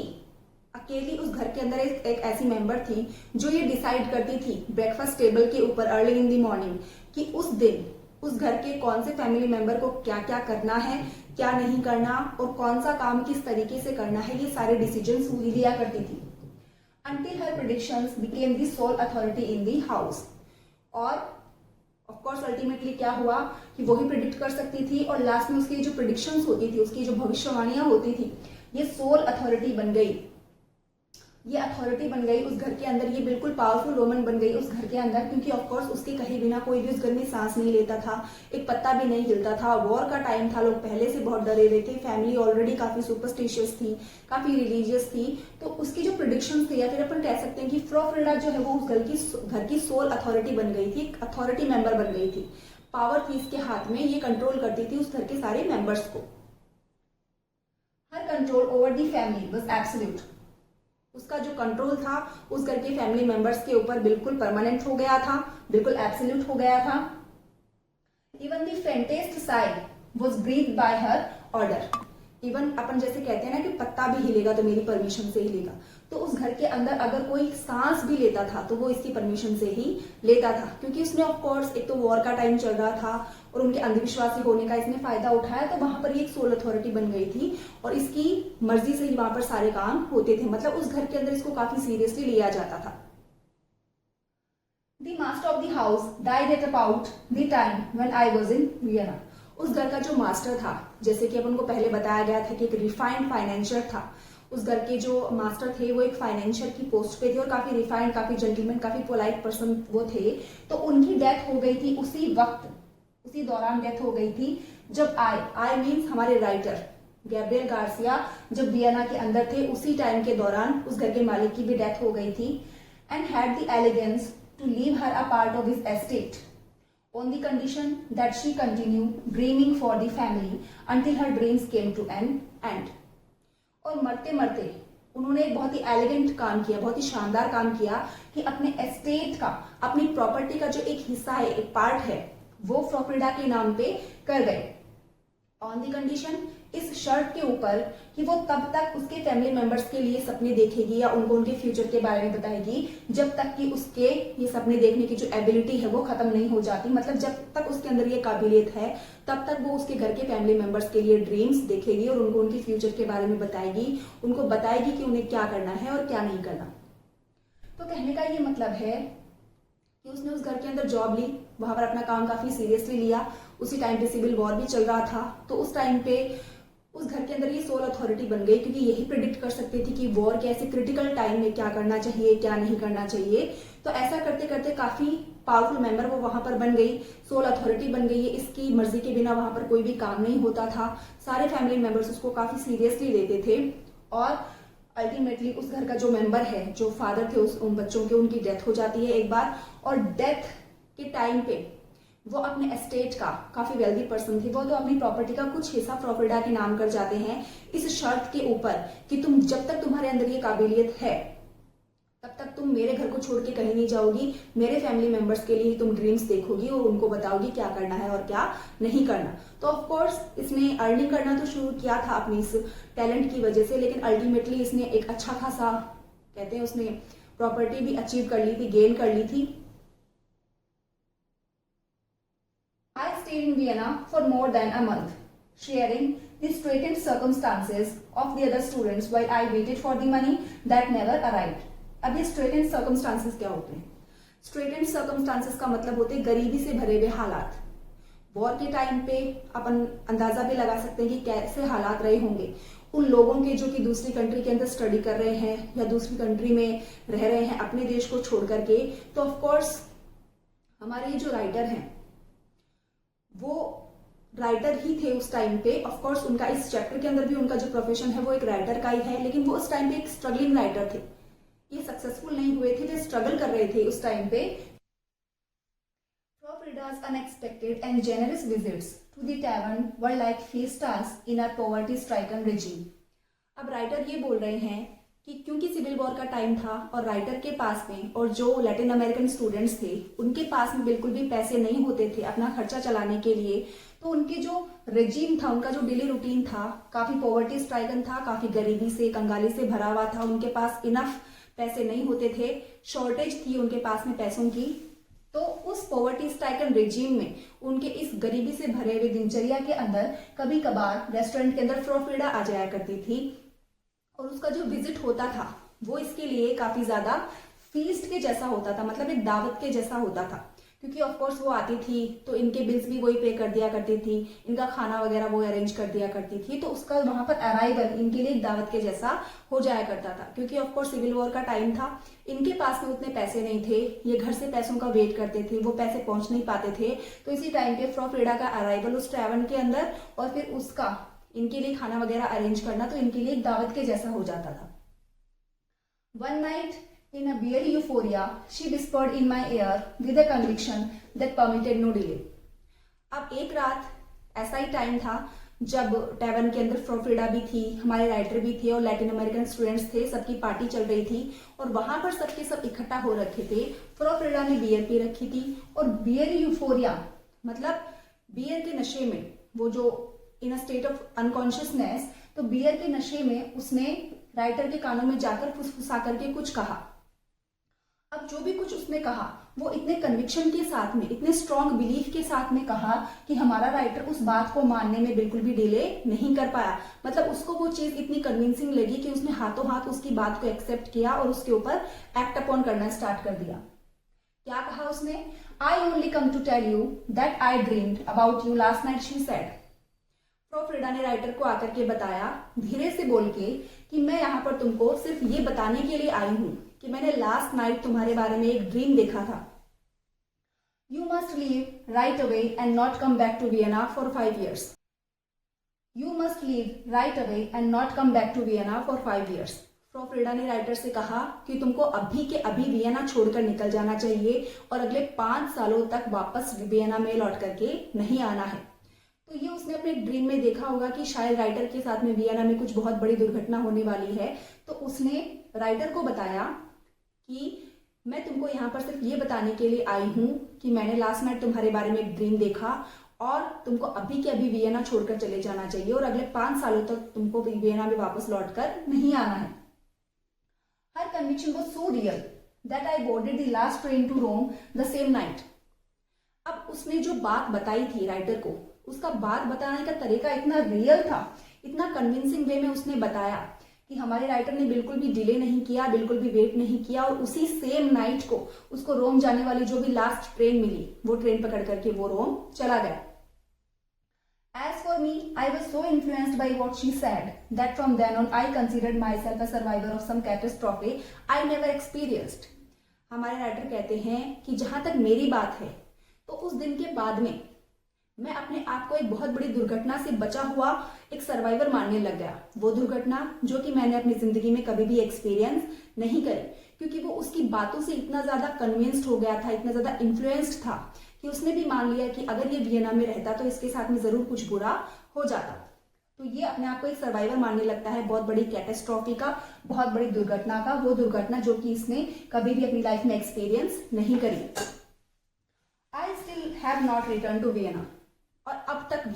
अकेली उस घर के अंदर एक ऐसी मेंबर थी जो ये डिसाइड करती थी ब्रेकफास्ट टेबल के ऊपर अर्ली इन द मॉर्निंग कि उस दिन उस घर के कौन से फैमिली मेंबर को क्या क्या करना है, क्या नहीं करना और कौन सा काम किस तरीके से करना है, ये सारे डिसीजंस वही लिया करती थी। Until her predictions became the sole authority in the house. और ऑफ कोर्स अल्टीमेटली क्या हुआ कि वही प्रिडिक्ट कर सकती थी और लास्ट में उसकी जो प्रिडिक्शंस होती थी, उसकी जो भविष्यवाणियां होती थी, ये सोल अथॉरिटी बन गई। ये अथॉरिटी बन गई उस घर के अंदर, ये बिल्कुल पावरफुल वोमन बन गई उस घर के अंदर, क्योंकि ऑफ कोर्स उसके कहे बिना कोई भी उस घर में सांस नहीं लेता था, एक पत्ता भी नहीं हिलता था। वॉर का टाइम था, लोग पहले से बहुत डरे हुए थे, फैमिली ऑलरेडी काफी सुपरस्टिशियस थी, काफी रिलीजियस थी। तो उसकी जो प्रिडिक्शंस थे, या फिर अपन कह सकते हैं कि फ्रॉ फ्रीडा जो है वो उस घर की सोल अथॉरिटी बन गई थी, एक अथॉरिटी मेंबर बन गई थी। पावर थी इसके हाथ में, ये कंट्रोल करती थी उस घर के सारे मेंबर्स को। Her control over the family was absolute. उसका जो कंट्रोल था उस घर के फैमिली मेंबर्स के ऊपर बिल्कुल परमानेंट हो गया था, बिल्कुल एब्सोल्यूट हो गया था। Even the faintest sigh was breathed by her order. Even अपन जैसे कहते हैं ना कि पत्ता भी हिलेगा तो मेरी परमिशन से हिलेगा, तो उस घर के अंदर अगर कोई सांस भी लेता था तो वो इसकी परमिशन से ही लेता था, क्योंकि उसने ऑफ कोर्स एक तो वॉर का टाइम चल रहा था और उनके अंधविश्वासी होने का इसने फायदा उठाया, तो वहां पर ये एक सोल अथॉरिटी बन गई थी और इसकी मर्जी से ही वहां पर सारे काम होते थे। मतलब उस घर के अंदर इसको काफी सीरियसली लिया जाता था। The master of the house died at about the time when I was in Vienna. उस घर का जो मास्टर था, जैसे कि अपन को पहले बताया गया था कि एक रिफाइंड फाइनेंशियर था, उस घर के जो मास्टर थे वो एक फाइनेंशियर की पोस्ट पे थे और काफी रिफाइंड, काफी जेंटलमैन, काफी पोलाइट पर्सन वो थे। तो उनकी डेथ हो गई थी उसी वक्त, उसी दौरान डेथ हो गई थी जब आई मीन्स हमारे राइटर गैब्रियल गार्सिया जब वियना के अंदर थे, उसी टाइम के दौरान उस घर के मालिक की भी डेथ हो गई थी। And had the elegance to leave her a part of his estate on the condition that she continued dreaming for the family until her dreams came to an end. और मरते मरते उन्होंने एक बहुत ही एलिगेंट काम किया, बहुत ही शानदार काम किया कि अपने एस्टेट का, अपनी प्रॉपर्टी का जो एक हिस्सा है, एक पार्ट है, वो फ्रॉ फ्रीडा के नाम पे कर गए। ऑन दी कंडीशन, इस शर्त के ऊपर कि वो तब तक उसके फैमिली मेंबर्स के लिए सपने देखेगी या उनको उनके फ्यूचर के बारे में बताएगी जब तक कि उसके ये सपने देखने की जो एबिलिटी है वो खत्म नहीं हो जाती। मतलब जब तक उसके अंदर ये काबिलियत है तब तक वो उसके घर के फैमिली मेंबर्स के लिए ड्रीम्स देखेगी और उनको उनके फ्यूचर के बारे में बताएगी, उनको बताएगी कि उन्हें क्या करना है और क्या नहीं करना। तो कहने का ये मतलब है कि उसने उस घर के अंदर जॉब ली, वहां पर अपना काम काफी सीरियसली लिया। उसी टाइम पे सिविल वॉर भी चल रहा था, तो उस टाइम पे उस घर के अंदर ये सोल अथॉरिटी बन गई, क्योंकि यही प्रिडिक्ट कर सकती थी कि वॉर के ऐसे क्रिटिकल टाइम में क्या करना चाहिए, क्या नहीं करना चाहिए। तो ऐसा करते करते काफी पावरफुल मेंबर वो वहां पर बन गई, सोल अथॉरिटी बन गई है। इसकी मर्जी के बिना वहां पर कोई भी काम नहीं होता था। सारे फैमिली मेंबर्स उसको काफी सीरियसली लेते थे और अल्टीमेटली उस घर का जो मेंबर है, जो फादर थे उन बच्चों के, उनकी डेथ हो जाती है एक बार। और डेथ के टाइम पे वो अपने एस्टेट का, काफी वेल्दी पर्सन थी वो, तो अपनी प्रॉपर्टी का कुछ हिस्सा फ्रॉ फ्रीडा के नाम कर जाते हैं इस शर्त के ऊपर कि तुम जब तक तुम्हारे अंदर ये काबिलियत है तब तक तुम मेरे घर को छोड़ के कहीं नहीं जाओगी, मेरे फैमिली मेंबर्स के लिए तुम ड्रीम्स देखोगी और उनको बताओगी क्या करना है और क्या नहीं करना। तो ऑफ कोर्स इसने अर्निंग करना तो शुरू किया था अपनी इस टैलेंट की वजह से, लेकिन अल्टीमेटली इसने एक अच्छा खासा, कहते हैं उसने प्रॉपर्टी भी अचीव कर ली थी, गेन कर ली थी। I stayed in Vienna for more than a month, sharing the straitened circumstances of the other students while I waited for the money that never arrived. अब ये straitened circumstances क्या होते हैं? straitened circumstances का मतलब होते हैं गरीबी से भरे हुए हालात। वॉर के टाइम पे अपन अंदाजा भी लगा सकते हैं कि कैसे हालात रहे होंगे उन लोगों के जो कि दूसरी कंट्री के अंदर स्टडी कर रहे हैं या दूसरी कंट्री में रह रहे हैं अपने देश को छोड़ करके। तो ऑफ कोर्स हमारे ये जो राइटर हैं वो राइटर ही थे उस टाइम पे। ऑफ कोर्स उनका इस चैप्टर के अंदर भी उनका जो प्रोफेशन है वो एक राइटर का ही है, लेकिन वो उस टाइम पे एक स्ट्रगलिंग राइटर थे। ये सक्सेसफुल नहीं हुए थे, वे स्ट्रगल कर रहे थे उस टाइम पे। Frida's unexpected and generous visits to the tavern were like fiestas in a poverty-stricken regime. अब राइटर ये बोल रहे हैं कि क्योंकि सिविल वॉर का टाइम था और राइटर के पास में और जो लैटिन अमेरिकन स्टूडेंट्स थे उनके पास में बिल्कुल भी पैसे नहीं होते थे अपना खर्चा चलाने के लिए, तो उनके जो रेजिम था, उनका जो डेली रूटीन था, काफी पॉवर्टी स्ट्राइकन था, काफी गरीबी से, कंगाली से भरा हुआ था। उनके पास इनफ पैसे नहीं होते थे, शॉर्टेज थी उनके पास में पैसों की। तो उस पॉवर्टी स्ट्राइकन रेजिम में उनके इस गरीबी से भरे हुए दिनचर्या के अंदर कभी कभार रेस्टोरेंट के अंदर फ्रो फ्रीडा आ जाया करती थी, और उसका जो विजिट होता था वो इसके लिए काफी ज्यादा फीस्ट के जैसा होता था, मतलब एक दावत के जैसा होता था। क्योंकि ऑफ कोर्स वो आती थी तो इनके बिल्स भी वही पे कर दिया करती थी, इनका खाना वगैरह वो अरेंज कर दिया करती थी, तो उसका वहां पर अराइवल इनके लिए एक दावत के जैसा हो जाया करता था। क्योंकि ऑफ कोर्स सिविल वॉर का टाइम था, इनके पास में उतने पैसे नहीं थे, ये घर से पैसों का वेट करते थे, वो पैसे पहुंच नहीं पाते थे। तो इसी टाइम पे फ्रॉ फ्रीडा का अराइवल उस टैवर्न के अंदर और फिर उसका इनके लिए खाना वगैरह अरेंज करना, तो इनके लिए एक दावत के जैसा हो जाता था। One night, in a beery euphoria, she whispered in my ear with a conviction that permitted no delay. अब एक रात ऐसा ही टाइम था जब टैवर्न के अंदर फ्रॉ फ्रीडा भी थी, हमारे राइटर भी थे और लैटिन अमेरिकन स्टूडेंट्स थे, सबकी पार्टी चल रही थी और वहां पर सबके सब इकट्ठा हो रखे थे। फ्रॉ फ्रीडा ने बियर पी रखी थी और बियर यूफोरिया मतलब बियर के नशे में, वो जो इन अ स्टेट ऑफ अनकॉन्शियसनेस, तो बियर के नशे में उसने राइटर के कानों में जाकर फुसफुसा करके कुछ कहा। अब जो भी कुछ उसने कहा वो इतने कन्विक्शन के साथ में, इतने स्ट्रॉन्ग बिलीफ के साथ में कहा कि हमारा राइटर उस बात को मानने में बिल्कुल भी डिले नहीं कर पाया। मतलब उसको वो चीज इतनी कन्विंसिंग लगी कि उसने हाथों हाथ उसकी बात को एक्सेप्ट किया और उसके ऊपर एक्ट अपॉन करना स्टार्ट कर दिया। क्या कहा उसने? I only come to tell you that I dreamed about you last night, she said. Frau Frieda ने राइटर को आकर के बताया धीरे से बोल के कि मैं यहाँ पर तुमको सिर्फ ये बताने के लिए आई हूं कि मैंने लास्ट नाइट तुम्हारे बारे में एक ड्रीम देखा था। You must leave right away and not come back to Vienna for 5 years. You must leave right away and not come back to Vienna for 5 years. Frau Frieda ने writer से कहा कि तुमको अभी के अभी वियना छोड़कर निकल जाना चाहिए और अगले 5 सालों तक वापस वियना में लौट करके नहीं आना है। तो ये उसने अपने ड्रीम में देखा होगा कि शायद राइटर के साथ में वियना में कुछ बहुत बड़ी दुर्घटना होने वाली है। तो उसने राइटर को बताया कि मैं तुमको यहाँ पर सिर्फ ये बताने के लिए आई हूँ कि मैंने लास्ट नाइट तुम्हारे बारे में एक ड्रीम देखा और तुमको अभी के अभी वियना छोड़कर चले जाना चाहिए और अगले 5 सालों तक तुमको वियना में वापस लौटकर नहीं आना है। Her conviction was so real that I boarded the last train to Rome the same night. अब उसने जो बात बताई थी राइटर को, उसका बात बताने का तरीका इतना रियल था, इतना कन्विंसिंग वे में उसने बताया कि हमारे राइटर ने बिल्कुल भी डिले नहीं किया, बिल्कुल भी वेट नहीं किया और उसी सेम नाइट को उसको रोम जाने वाली जो भी लास्ट ट्रेन मिली वो ट्रेन पकड़ करके वो रोम चला गया। As for me, I was so influenced by what she said that from then on I considered myself a survivor of some catastrophe I never experienced. हमारे राइटर कहते हैं कि जहां तक मेरी बात है तो उस दिन के बाद में मैं अपने आप को एक बहुत बड़ी दुर्घटना से बचा हुआ एक सर्वाइवर मानने लग गया। वो दुर्घटना जो कि मैंने अपनी जिंदगी में कभी भी एक्सपीरियंस नहीं करी, क्योंकि वो उसकी बातों से इतना ज्यादा कन्विंस्ड हो गया था, इतना ज्यादा इन्फ्लुएंस्ड था कि उसने भी मान लिया कि अगर ये वियना में रहता तो इसके साथ में जरूर कुछ बुरा हो जाता। तो ये अपने आप को एक सर्वाइवर मानने लगता है बहुत बड़ी कैटेस्ट्रॉफी का, बहुत बड़ी दुर्घटना का, वो दुर्घटना जो कि इसने कभी भी अपनी लाइफ में एक्सपीरियंस नहीं करी। I still have not return to Vienna. और अब तक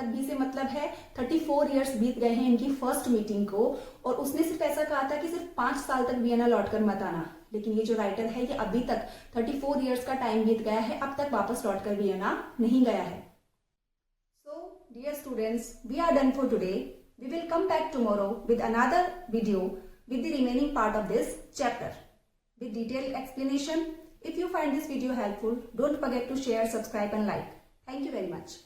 भी से मतलब है 34 इयर्स बीत गए हैं इनकी फर्स्ट मीटिंग को, और उसने सिर्फ ऐसा कहा था कि सिर्फ 5 साल तक वियना लौटकर मत आना, लेकिन ये जो राइटर है ये अभी तक 34 इयर्स का टाइम बीत गया है, अब तक वापस लौटकर वियना नहीं गया है। So dear students, we are done for today. We will come back tomorrow with another video with the remaining part of this chapter with detailed explanation. If you find this video helpful, don't forget to share, subscribe and like. Thank you very much.